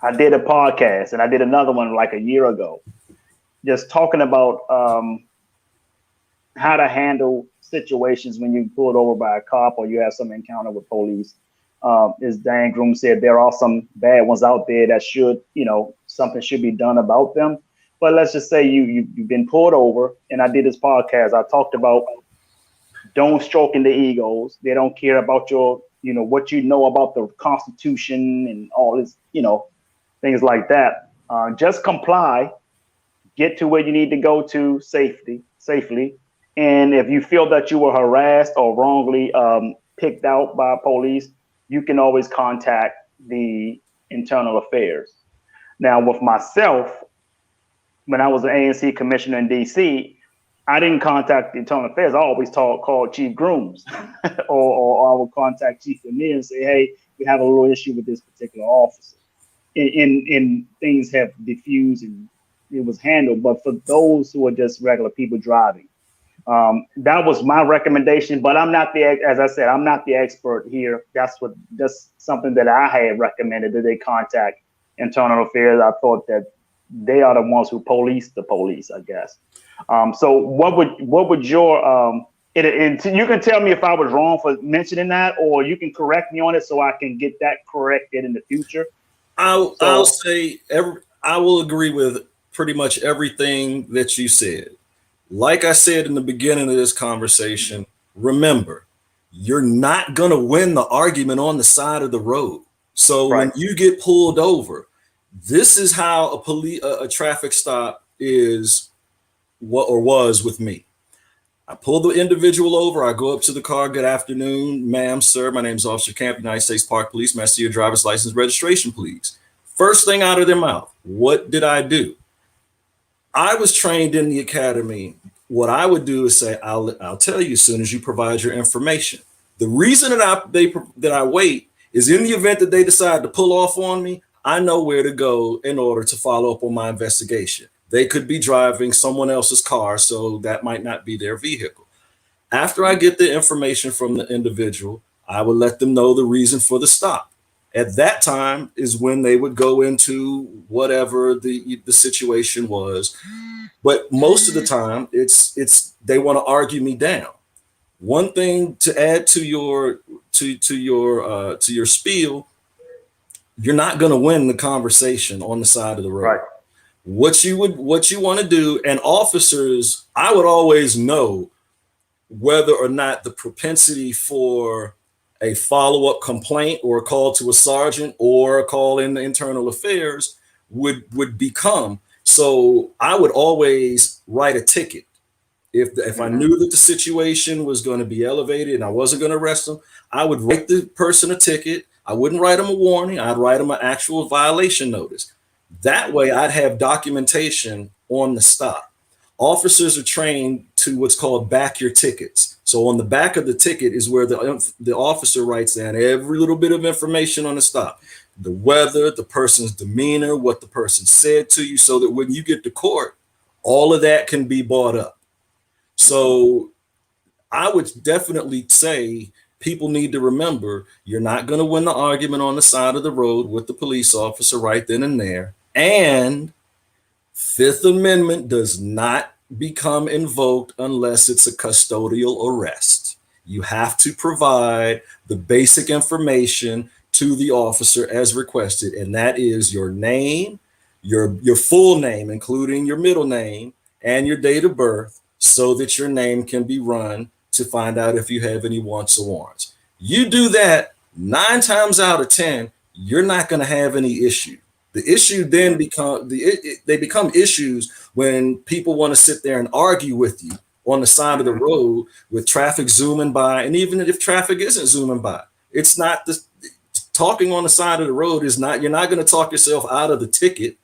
I did a podcast and I did another one like a year ago, just talking about how to handle situations when you're pulled over by a cop or you have some encounter with police. As Diane Groom said, there are some bad ones out there that should, something should be done about them. But let's just say you've been pulled over, and I did this podcast. I talked about don't stroking the egos. They don't care about your, what you know about the Constitution and all this, things like that. Just comply, get to where you need to go to safely. And if you feel that you were harassed or wrongly picked out by police, you can always contact the internal affairs. Now, with myself, when I was an ANC commissioner in DC, I didn't contact the internal affairs. I always called Chief Grooms or I would contact Chief Lanier and say, hey, we have a little issue with this particular officer. And things have diffused and it was handled. But for those who are just regular people driving, That was my recommendation, but I'm not as I said, I'm not the expert here. That's something that I had recommended, that they contact Internal Affairs. I thought that they are the ones who police the police, I guess. So what would your and you can tell me if I was wrong for mentioning that, or you can correct me on it so I can get that corrected in the future. I'll say I will agree with pretty much everything that you said. Like I said in the beginning of this conversation, remember, you're not going to win the argument on the side of the road. So when you get pulled over, this is how a traffic stop is was with me. I pull the individual over. I go up to the car. Good afternoon, ma'am, sir. My name is Officer Camp, United States Park Police. May I see your driver's license registration, please? First thing out of their mouth, what did I do? I was trained in the academy. What I would do is say, I'll tell you as soon as you provide your information. The reason that I wait is in the event that they decide to pull off on me, I know where to go in order to follow up on my investigation. They could be driving someone else's car, so that might not be their vehicle. After I get the information from the individual, I would let them know the reason for the stop. At that time is when they would go into whatever the situation was. But most of the time, it's they want to argue me down. One thing to add to your spiel, you're not going to win the conversation on the side of the road. Right. What you want to do, and officers, I would always know whether or not the propensity for a follow-up complaint or a call to a sergeant or a call in the Internal Affairs would become. So I would always write a ticket. If I knew that the situation was going to be elevated and I wasn't going to arrest them, I would write the person a ticket. I wouldn't write them a warning. I'd write them an actual violation notice. That way I'd have documentation on the stop. Officers are trained to what's called back your tickets. So on the back of the ticket is where the officer writes down every little bit of information on the stop. The weather, the person's demeanor, what the person said to you, so that when you get to court, all of that can be brought up. So I would definitely say people need to remember, you're not going to win the argument on the side of the road with the police officer right then and there. And Fifth Amendment does not become invoked unless it's a custodial arrest. You have to provide the basic information to the officer as requested, and that is your name, your full name, including your middle name and your date of birth, so that your name can be run to find out if you have any wants or warrants. You do that 9 times out of 10, you're not going to have any issue. The issue then they become issues when people want to sit there and argue with you on the side of the road with traffic zooming by. And even if traffic isn't zooming by, it's not the talking on the side of the road is not, you're not going to talk yourself out of the ticket.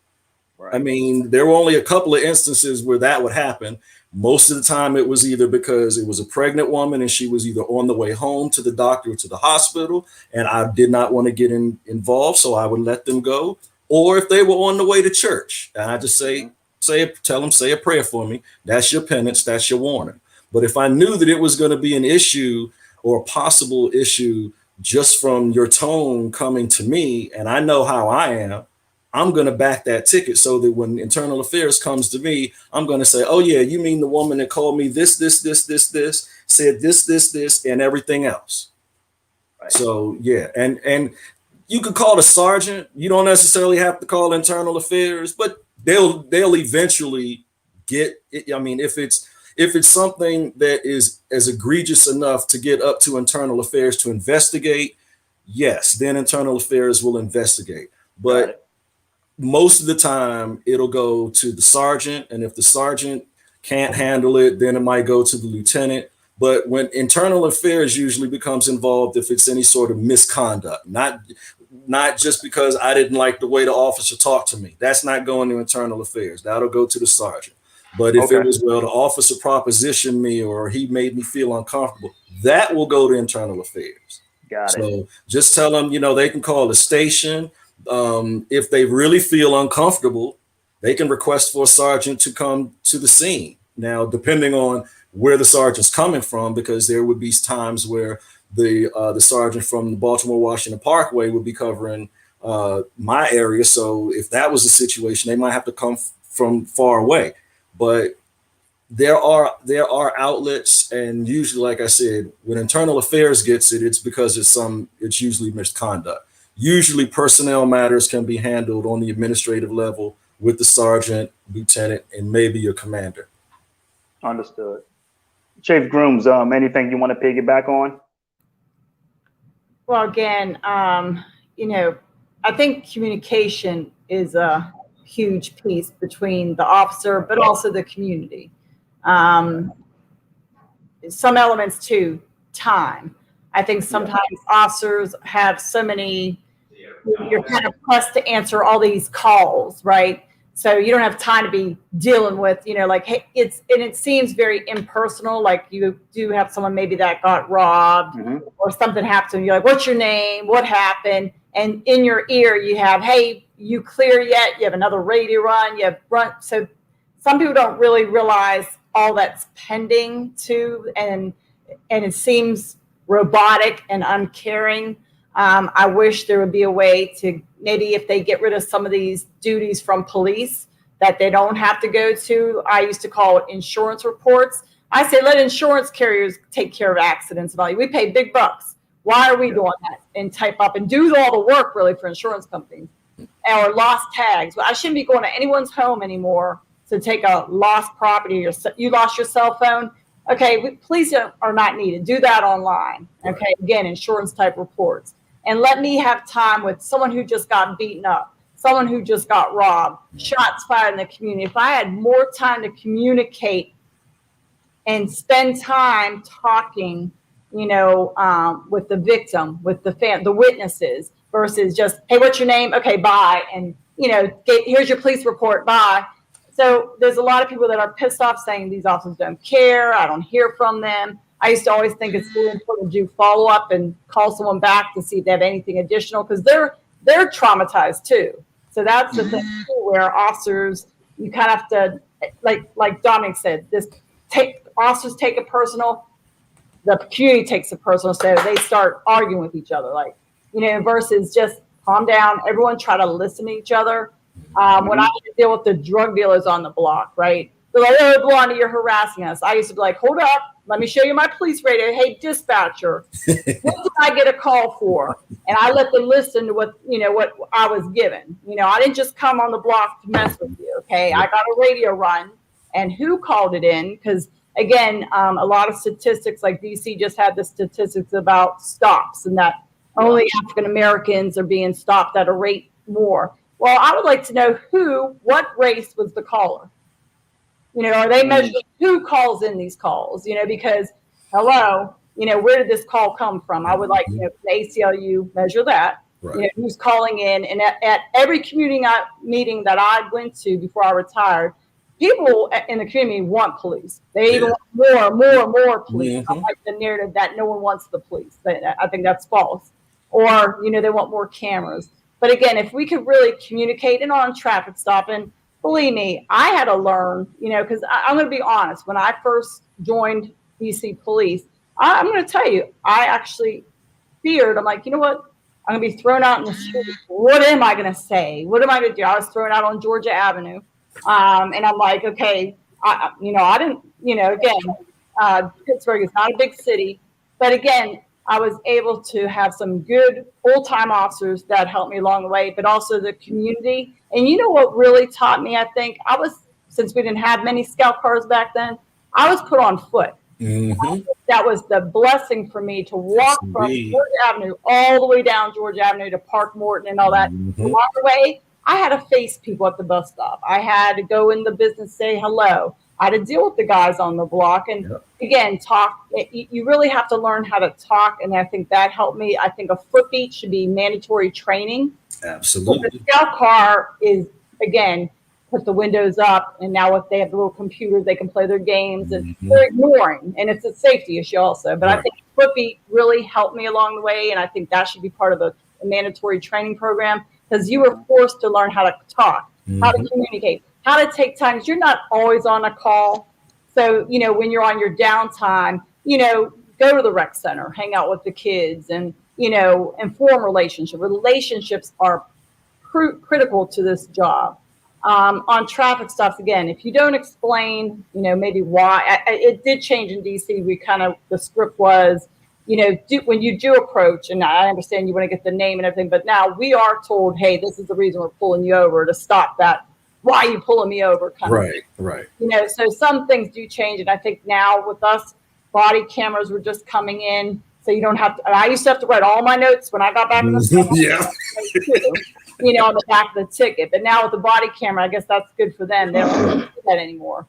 Right. I mean, there were only a couple of instances where that would happen. Most of the time it was either because it was a pregnant woman and she was either on the way home to the doctor or to the hospital, and I did not want to get involved, so I would let them go. Or if they were on the way to church, and I just tell them, say a prayer for me. That's your penance, that's your warning. But if I knew that it was going to be an issue or a possible issue just from your tone coming to me, and I know how I am, I'm going to back that ticket so that when Internal Affairs comes to me, I'm going to say, oh yeah, you mean the woman that called me this, said this, and everything else. Right. So yeah, and you could call the sergeant. You don't necessarily have to call Internal Affairs, but they'll eventually get it. I mean, if it's something that is as egregious enough to get up to Internal Affairs to investigate, yes, then Internal Affairs will investigate. But most of the time it'll go to the sergeant, and if the sergeant can't handle it, then it might go to the lieutenant. But when Internal Affairs usually becomes involved if it's any sort of misconduct, not just because I didn't like the way the officer talked to me. That's not going to Internal Affairs. That'll go to the sergeant. But if it was, well, the officer propositioned me or he made me feel uncomfortable, that will go to Internal Affairs. Got it. So just tell them, they can call the station. If they really feel uncomfortable, they can request for a sergeant to come to the scene. Now, depending on where the sergeant's coming from, because there would be times where the sergeant from the Baltimore-Washington Parkway would be covering my area. So if that was the situation, they might have to come from far away. But there are outlets, and usually, like I said, when internal affairs gets it, it's because it's usually misconduct. Usually personnel matters can be handled on the administrative level with the sergeant, lieutenant, and maybe your commander. Understood. Chief Grooms, anything you want to piggyback on? Well, again, you know, I think communication is a huge piece between the officer, but also the community. Some elements too, time. I think sometimes officers have so many, you're kind of pressed to answer all these calls, right? So you don't have time to be dealing with, you know, like, hey, it seems very impersonal. Like you do have someone maybe that got robbed or something happened. And you're like, what's your name? What happened? And in your ear, you have, hey, you clear yet? You have another radio run. You have run. So some people don't really realize all that's pending too. And it seems robotic and uncaring. I wish there would be a way to maybe if they get rid of some of these duties from police that they don't have to go to. I used to call it insurance reports. I say let insurance carriers take care of accidents. We pay big bucks. Why are we doing that? And type up and do all the work really for insurance companies. Or lost tags. I shouldn't be going to anyone's home anymore to take a lost property. Or you lost your cell phone. Okay, police are not needed. Do that online. Okay, again, insurance type reports. And let me have time with someone who just got beaten up, someone who just got robbed, shots fired in the community. If I had more time to communicate and spend time talking, you know, with the victim, with the witnesses, versus just, hey, what's your name? Okay, bye. And, you know, here's your police report, bye. So there's a lot of people that are pissed off saying these officers don't care. I don't hear from them. I used to always think it's really important to do follow up and call someone back to see if they have anything additional because they're traumatized too. So that's the thing too, where officers, you kind of have to, like Dominic said, officers take it personal, the community takes it personal, so they start arguing with each other, like, you know, versus just calm down, everyone try to listen to each other. When I used to deal with the drug dealers on the block, right? They're like, oh, Blondie, you're harassing us. I used to be like, hold up. Let me show you my police radio. Hey, dispatcher, what did I get a call for? And I let them listen to what I was given. You know, I didn't just come on the block to mess with you. Okay, I got a radio run, and who called it in? Because again, a lot of statistics, like DC just had the statistics about stops, and that only African Americans are being stopped at a rate more. Well, I would like to know what race was the caller. You know, are they measuring who calls in these calls? You know, because, hello, you know, where did this call come from? I would like, you know, the ACLU measure that. Right. You know, who's calling in. And at every community meeting that I went to before I retired, people in the community want police. They even want more police. I like the narrative that no one wants the police. I think that's false. Or, you know, they want more cameras. But again, if we could really communicate and on traffic stopping, believe me, I had to learn, you know, because I'm going to be honest. When I first joined DC Police, I'm going to tell you, I actually feared. I'm like, you know what? I'm going to be thrown out in the street. What am I going to say? What am I going to do? I was thrown out on Georgia Avenue. And I'm like, okay, I didn't, you know, again, Pittsburgh is not a big city. But again, I was able to have some good full-time officers that helped me along the way, but also the community. And you know what really taught me, I think, since we didn't have many scout cars back then, I was put on foot. That was the blessing for me to walk from Georgia Avenue all the way down Georgia Avenue to Park Morton and all that. Along the way, I had to face people at the bus stop. I had to go in the business, say hello. I had to deal with the guys on the block. And again, talk. You really have to learn how to talk. And I think that helped me. I think a foot beat should be mandatory training. Absolutely. But the scout car is, again, put the windows up. And now if they have the little computers, they can play their games. And they're ignoring. And it's a safety issue also. But I think foot beat really helped me along the way. And I think that should be part of a mandatory training program. Because you were forced to learn how to talk, how to communicate, how to take time. You're not always on a call. So, you know, when you're on your downtime, you know, go to the rec center, hang out with the kids, and, you know, and form relationships. Relationships are critical to this job. On traffic stops, again, if you don't explain, you know, maybe why, it did change in DC. The script was, you know, when you do approach, and I understand you want to get the name and everything, but now we are told, hey, this is the reason we're pulling you over, to stop that. Why are you pulling me over? Right. You know, so some things do change. And I think now with us, body cameras were just coming in. So you don't have to, I used to have to write all my notes when I got back in the summer. Yeah. You know, on the back of the ticket. But now with the body camera, I guess that's good for them. They don't do that anymore.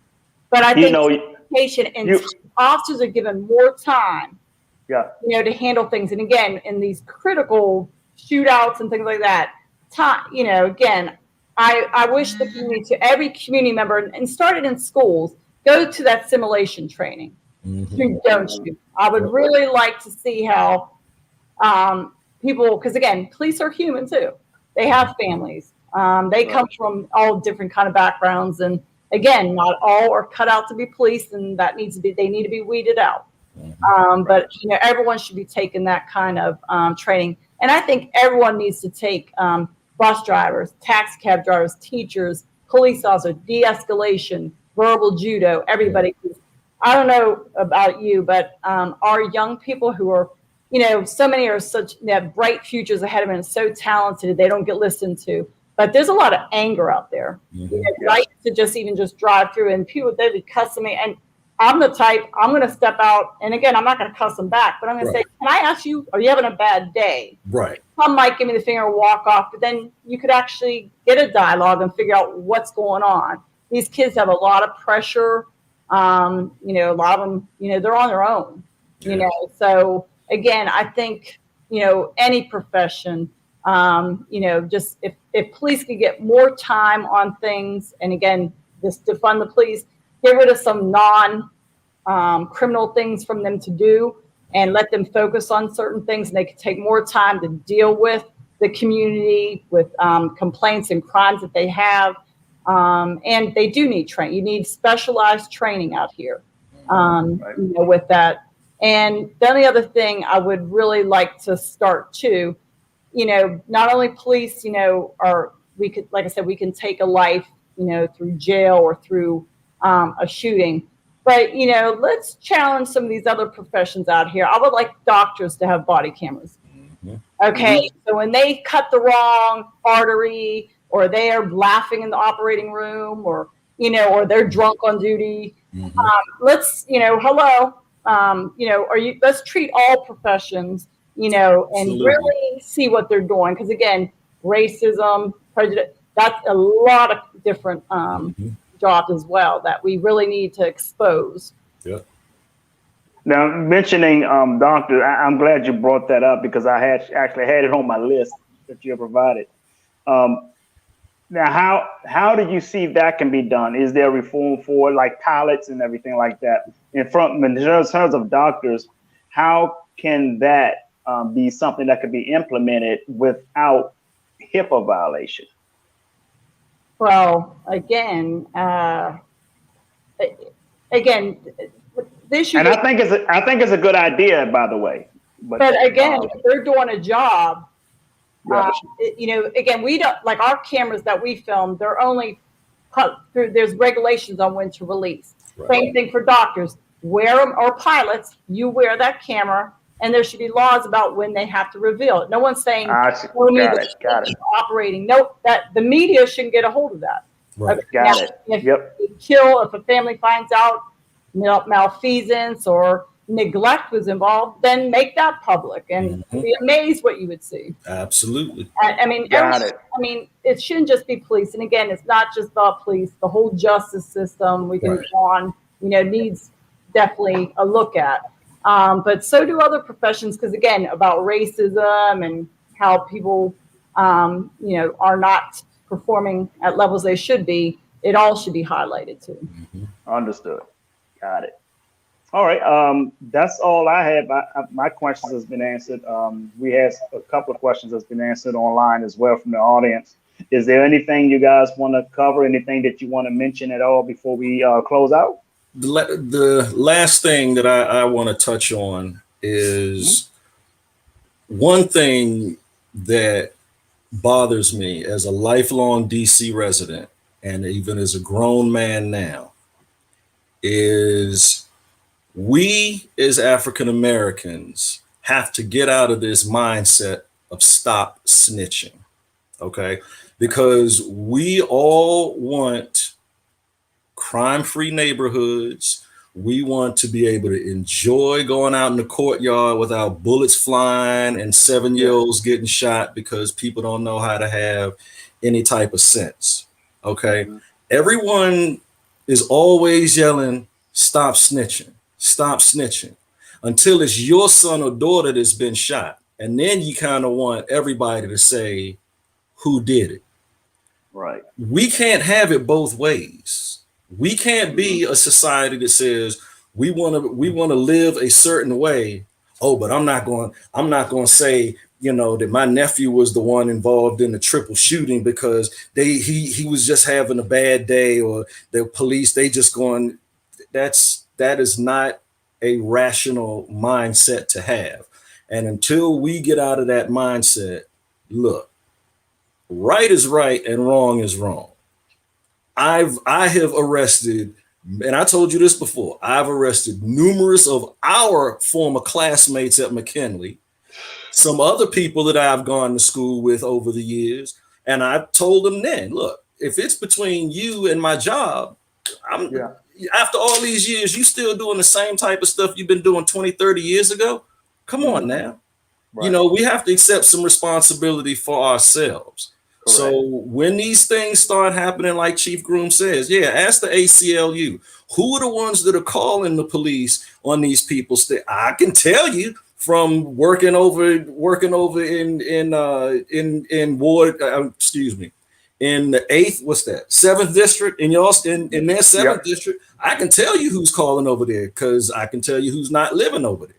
But I think education and officers are given more time, you know, to handle things. And again, in these critical shootouts and things like that, time, you know, again, I wish the community, to every community member, and started in schools, go to that simulation training. Don't you? I would really like to see how people, because again, police are human too. They have families. They come from all different kind of backgrounds, and again, not all are cut out to be police, and they need to be weeded out. But you know, everyone should be taking that kind of training, and I think everyone needs to take bus drivers, taxi cab drivers, teachers, police officers, de-escalation, verbal judo, everybody. I don't know about you, but our young people who are, you know, so many are they have bright futures ahead of them and so talented, they don't get listened to. But there's a lot of anger out there. You know, I used to just drive through, and people, they'd be cussing me. And I'm the type, I'm going to step out. And again, I'm not going to cuss them back, but I'm going to say, can I ask you, are you having a bad day? Some might give me the finger and walk off, but then you could actually get a dialogue and figure out what's going on. These kids have a lot of pressure. You know, a lot of them, you know, they're on their own, you know. So again, I think, you know, any profession, you know, just if police could get more time on things, and again, just defund the police, get rid of some criminal things from them to do, and let them focus on certain things, and they could take more time to deal with the community, with complaints and crimes that they have. And they do need training. You need specialized training out here, you know, with that. And then the other thing I would really like to start too, you know, not only police, you know, we could, like I said, we can take a life, you know, through jail or through a shooting, but, you know, let's challenge some of these other professions out here. I would like doctors to have body cameras. Okay. So when they cut the wrong artery, or they are laughing in the operating room, or, you know, or they're drunk on duty. Let's, you know, you know, let's treat all professions, you know, and really see what they're doing. Because again, racism, prejudice, that's a lot of different jobs as well that we really need to expose. Now, mentioning doctors, I'm glad you brought that up, because I actually had it on my list that you provided. Now, how do you see that can be done? Is there reform for like pilots and everything like that? In terms of doctors, how can that be something that could be implemented without HIPAA violation? Well, again, this. And I think it's a good idea, by the way. But again, if they're doing a job. You know, again, we don't, like our cameras that we film, they're only there's regulations on when to release. Same thing for doctors. Wear them, or pilots, you wear that camera, and there should be laws about when they have to reveal it. No one's saying got it. Operating. Nope, that the media shouldn't get a hold of that. Got it. If a family finds out malfeasance or neglect was involved, then make that public, and be amazed what you would see. Absolutely. I mean, it shouldn't just be police. And again, it's not just the police. The whole justice system we can go on, you know, needs definitely a look at. But so do other professions, because again, about racism and how people, you know, are not performing at levels they should be. It all should be highlighted too. Understood. Got it. All right, that's all I have. My questions has been answered. We had a couple of questions that's been answered online as well from the audience. Is there anything you guys want to cover? Anything that you want to mention at all before we close out? the last thing that I want to touch on is one thing that bothers me as a lifelong DC resident, and even as a grown man now, is we as African Americans have to get out of this mindset of stop snitching, okay? Because we all want crime-free neighborhoods. We want to be able to enjoy going out in the courtyard without bullets flying and 7-year-olds getting shot because people don't know how to have any type of sense, okay? Everyone is always yelling, stop snitching, until it's your son or daughter that's been shot. And then you kind of want everybody to say who did it. Right. We can't have it both ways. We can't be a society that says we want to live a certain way. Oh, but I'm not going to say, that my nephew was the one involved in the triple shooting because he was just having a bad day, or the police, they just going, that is not a rational mindset to have. And until we get out of that mindset, look, right is right and wrong is wrong. I have arrested, and I told you this before, I've arrested numerous of our former classmates at McKinley, some other people that I've gone to school with over the years. And I told them then, look, if it's between you and my job, after all these years, you still doing the same type of stuff you've been doing 20, 30 years ago? Come on now. Right. We have to accept some responsibility for ourselves. Correct. So when these things start happening, like Chief Groom says, ask the ACLU, who are the ones that are calling the police on these people? I can tell you from working over in ward, in the 7th district, in their 7th district, I can tell you who's calling over there because I can tell you who's not living over there.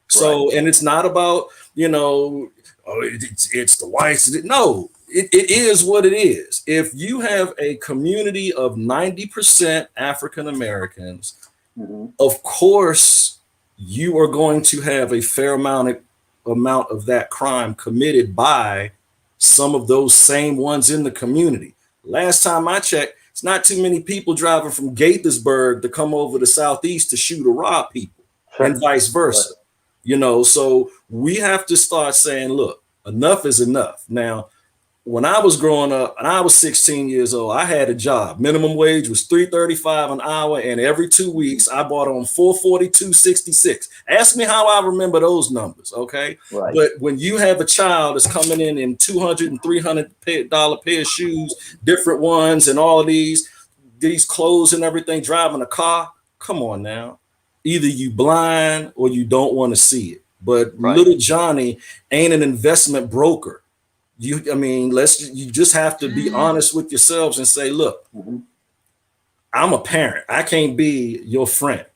So, and it's not about, it's the whites. No, it is what it is. If you have a community of 90% African Americans, of course, you are going to have a fair amount of that crime committed by some of those same ones in the community. Last time I checked, it's not too many people driving from Gaithersburg to come over to Southeast to shoot or rob people, and vice versa. So we have to start saying, look, enough is enough. Now, when I was growing up and I was 16 years old, I had a job. Minimum wage was $3.35 an hour, and every 2 weeks I bought on $442.66. Ask me how I remember those numbers, okay? Right. But when you have a child that's coming in $200 and $300 pair of shoes, different ones, and all of these clothes and everything, driving a car, come on now. Either you blind or you don't want to see it. But little Johnny ain't an investment broker. You just have to be honest with yourselves and say, look, I'm a parent. I can't be your friend.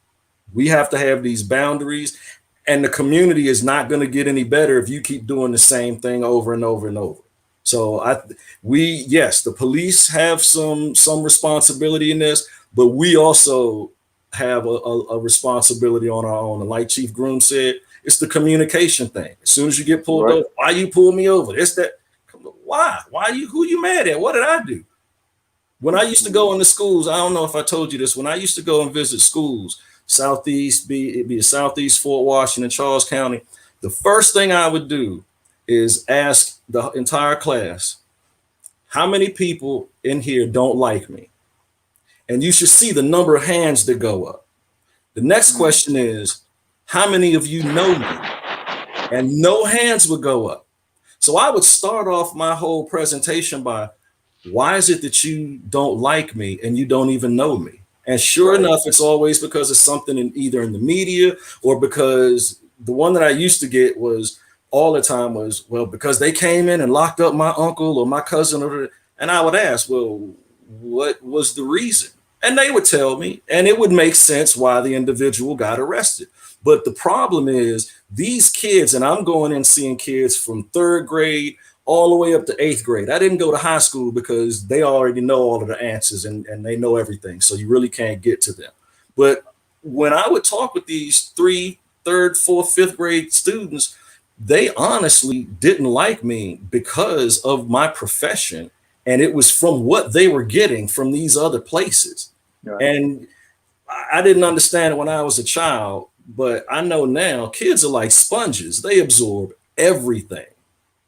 We have to have these boundaries, and the community is not going to get any better if you keep doing the same thing over and over and over. So the police have some responsibility in this, but we also have a responsibility on our own. And like Chief Groom said, it's the communication thing. As soon as you get pulled over, why you pull me over? It's that. Why? Who you mad at? What did I do? When I used to go into schools, I don't know if I told you this, when I used to go and visit schools, it'd be Southeast, Fort Washington, Charles County, the first thing I would do is ask the entire class, how many people in here don't like me? And you should see the number of hands that go up. The next question is, how many of you know me? And no hands would go up. So I would start off my whole presentation by, why is it that you don't like me and you don't even know me? And sure enough, it's always because of something either in the media, or because the one that I used to get was all the time was, well, because they came in and locked up my uncle or my cousin. And I would ask, well, what was the reason? And they would tell me, and it would make sense why the individual got arrested. But the problem is these kids, and I'm going and seeing kids from 3rd grade all the way up to 8th grade. I didn't go to high school because they already know all of the answers and they know everything. So you really can't get to them. But when I would talk with these 3rd, 4th, 5th grade students, they honestly didn't like me because of my profession. And it was from what they were getting from these other places. Right. And I didn't understand it when I was a child, but I know now kids are like sponges. They absorb everything,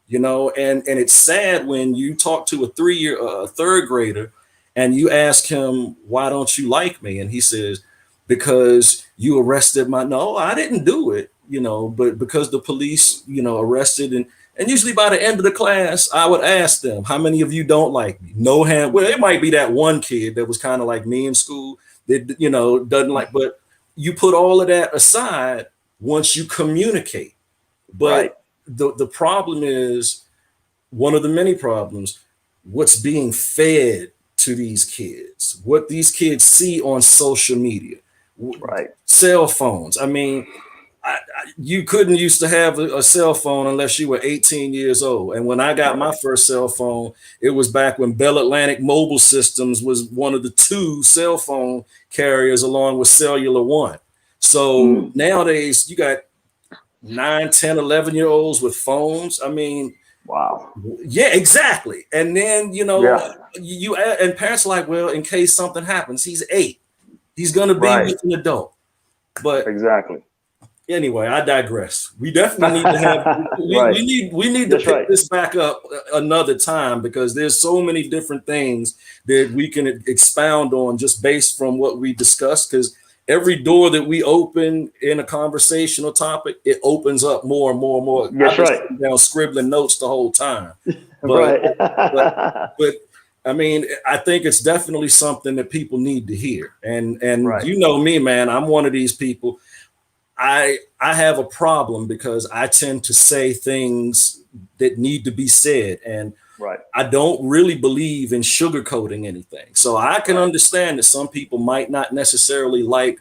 you know, and it's sad when you talk to a 3rd grader and you ask him, why don't you like me? And he says, because you arrested no, I didn't do it, you know, but because the police, you know, arrested. And usually by the end of the class, I would ask them, how many of you don't like me? No hand. Well, it might be that one kid that was kind of like me in school that, you know, doesn't like, but you put all of that aside once you communicate. But right. The problem is, one of the many problems, what's being fed to these kids, what these kids see on social media, right? Cell phones. I mean, you couldn't used to have a cell phone unless you were 18 years old. And when I got my first cell phone, it was back when Bell Atlantic Mobile Systems was one of the 2 cell phone carriers along with Cellular One. So nowadays you got 9, 10, 11-year-olds with phones. I mean, wow. Yeah, exactly. And then, you know, and parents are like, well, in case something happens, he's 8. He's going to be with an adult. But exactly. Anyway, I digress. We definitely need to have we need to pick this back up another time, because there's so many different things that we can expound on just based from what we discussed, because every door that we open in a conversational topic, it opens up more and more and more. That's right. Down scribbling notes the whole time. But, but I mean, I think it's definitely something that people need to hear. And you know me, man, I'm one of these people. I have a problem because I tend to say things that need to be said, and I don't really believe in sugarcoating anything. So I can understand that some people might not necessarily like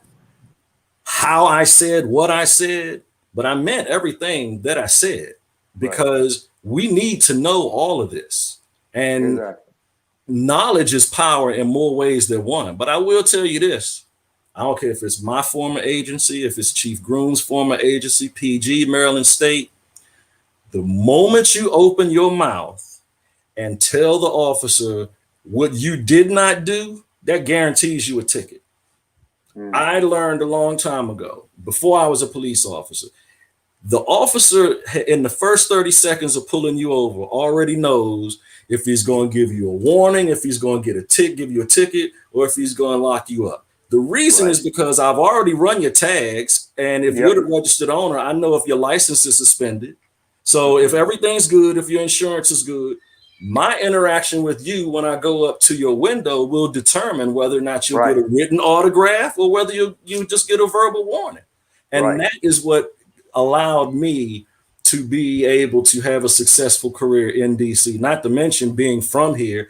how I said what I said, but I meant everything that I said, because we need to know all of this. And knowledge is power in more ways than one. But I will tell you this. I don't care if it's my former agency, if it's Chief Groom's former agency, PG, Maryland State. The moment you open your mouth and tell the officer what you did not do, that guarantees you a ticket. I learned a long time ago, before I was a police officer, the officer in the first 30 seconds of pulling you over already knows if he's going to give you a warning, if he's going to give you a ticket, or if he's going to lock you up. The reason is because I've already run your tags, and if you're the registered owner, I know if your license is suspended. So if everything's good, if your insurance is good, my interaction with you when I go up to your window will determine whether or not you'll get a written autograph or whether you just get a verbal warning. And that is what allowed me to be able to have a successful career in DC, not to mention being from here.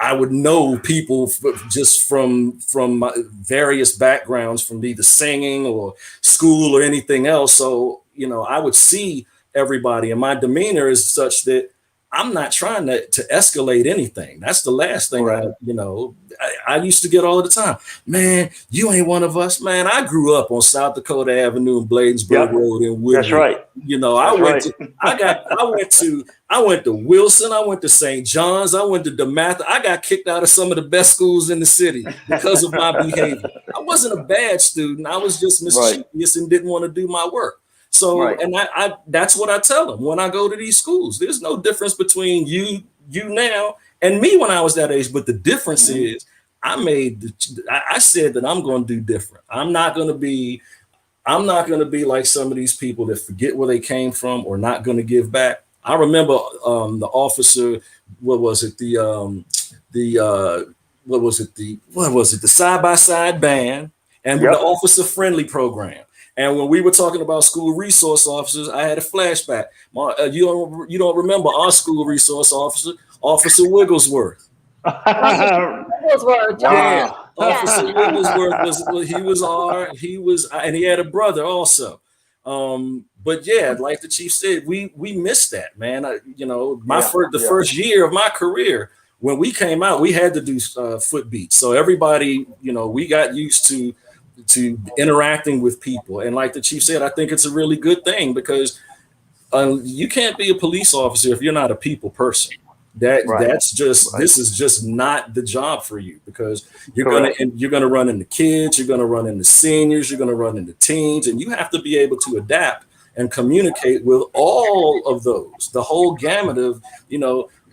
I would know people just from various backgrounds, from either singing or school or anything else. So, you know, I would see everybody, and my demeanor is such that I'm not trying to escalate anything. That's the last thing I used to get all the time. Man, you ain't one of us, man. I grew up on South Dakota Avenue and Bladensburg Road in Woodland. That's right. You know, I went to Wilson, I went to St. John's, I went to DeMatha. I got kicked out of some of the best schools in the city because of my behavior. I wasn't a bad student. I was just mischievous and didn't want to do my work. So, and I that's what I tell them when I go to these schools. There's no difference between you now and me when I was that age. But the difference is I said that I'm going to do different. I'm not going to be like some of these people that forget where they came from or not going to give back. I remember the officer, the side-by-side band and the officer friendly program. And when we were talking about school resource officers, I had a flashback. You don't remember our school resource officer, Officer Wigglesworth. Wigglesworth, yeah. Officer Wigglesworth and he had a brother also. But yeah, like the chief said, we missed that, man. The first year of my career, when we came out, we had to do foot beats. So everybody, we got used to interacting with people. And like the chief said, I think it's a really good thing, because you can't be a police officer if you're not a people person. That's just this is just not the job for you, because you're gonna run into kids, you're gonna run into seniors, you're gonna run into teens, and you have to be able to adapt and communicate with all of those, the whole gamut of,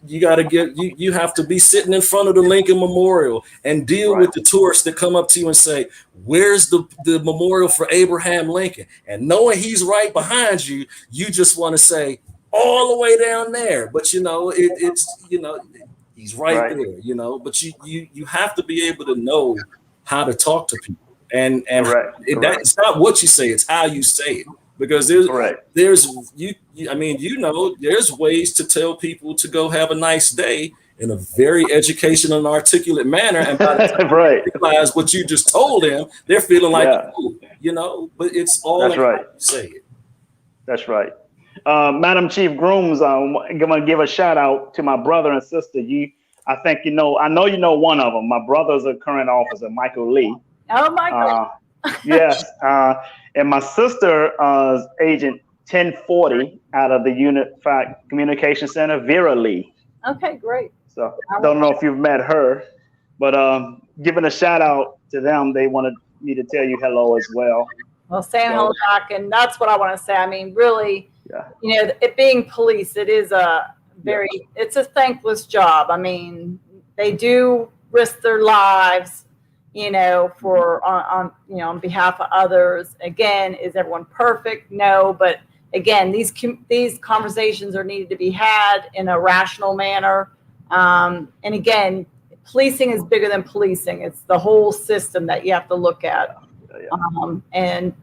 you got to you have to be sitting in front of the Lincoln Memorial and deal with the tourists that come up to you and say, where's the memorial for Abraham Lincoln? And knowing he's right behind you, you just want to say, all the way down there. But, he's right there, but you have to be able to know how to talk to people. And it's not what you say, it's how you say it. Because there's ways to tell people to go have a nice day in a very educational and articulate manner, and by the time they realize what you just told them, they're feeling like a fool, but it's all how you say it. That's right. Madam Chief Grooms, I'm gonna give a shout out to my brother and sister. I know you know one of them. My brother's a current officer, Michael Lee. Oh, Michael. Yes. And my sister is Agent 1040 out of the Unified Communication Center, Vera Lee. Okay, great. So don't know if you've met her, but giving a shout out to them. They wanted me to tell you hello as well. Well, saying hello back, and that's what I want to say. I mean, really, it being police, it is it's a thankless job. I mean, they do risk their lives, for on behalf of others. Again, is everyone perfect? No, but again, these conversations are needed to be had in a rational manner. And again, policing is bigger than policing. It's the whole system that you have to look at and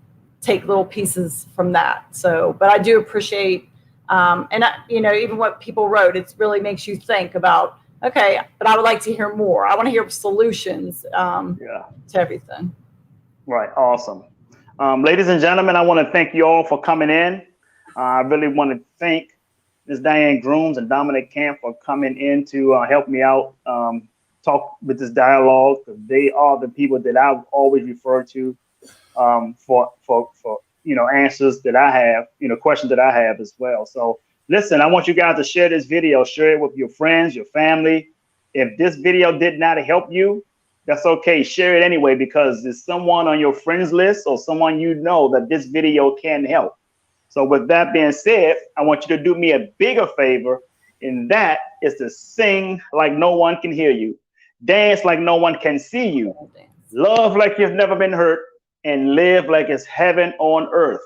take little pieces from that. So, but I do appreciate, even what people wrote, it really makes you think about, okay, but I would like to hear more. I want to hear solutions to everything. Right. Awesome. Ladies and gentlemen, I want to thank you all for coming in. I really want to thank Ms. Diane Groom and Dominic Camp for coming in to help me out, talk with this dialogue. They are the people that I've always referred to for answers that I have, questions that I have as well. So listen, I want you guys to share this video, share it with your friends, your family. If this video did not help you, that's okay. Share it anyway, because there's someone on your friends list or someone that this video can help. So with that being said, I want you to do me a bigger favor, and that is to sing like no one can hear you, dance like no one can see you, love like you've never been hurt, and live like it's heaven on earth.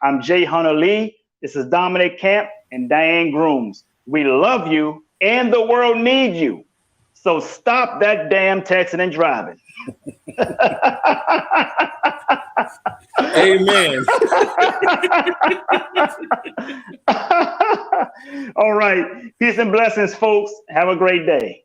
I'm Jay Hunter Lee. This is Dominic Camp and Diane Grooms. We love you, and the world needs you. So stop that damn texting and driving. Amen. All right. Peace and blessings, folks. Have a great day.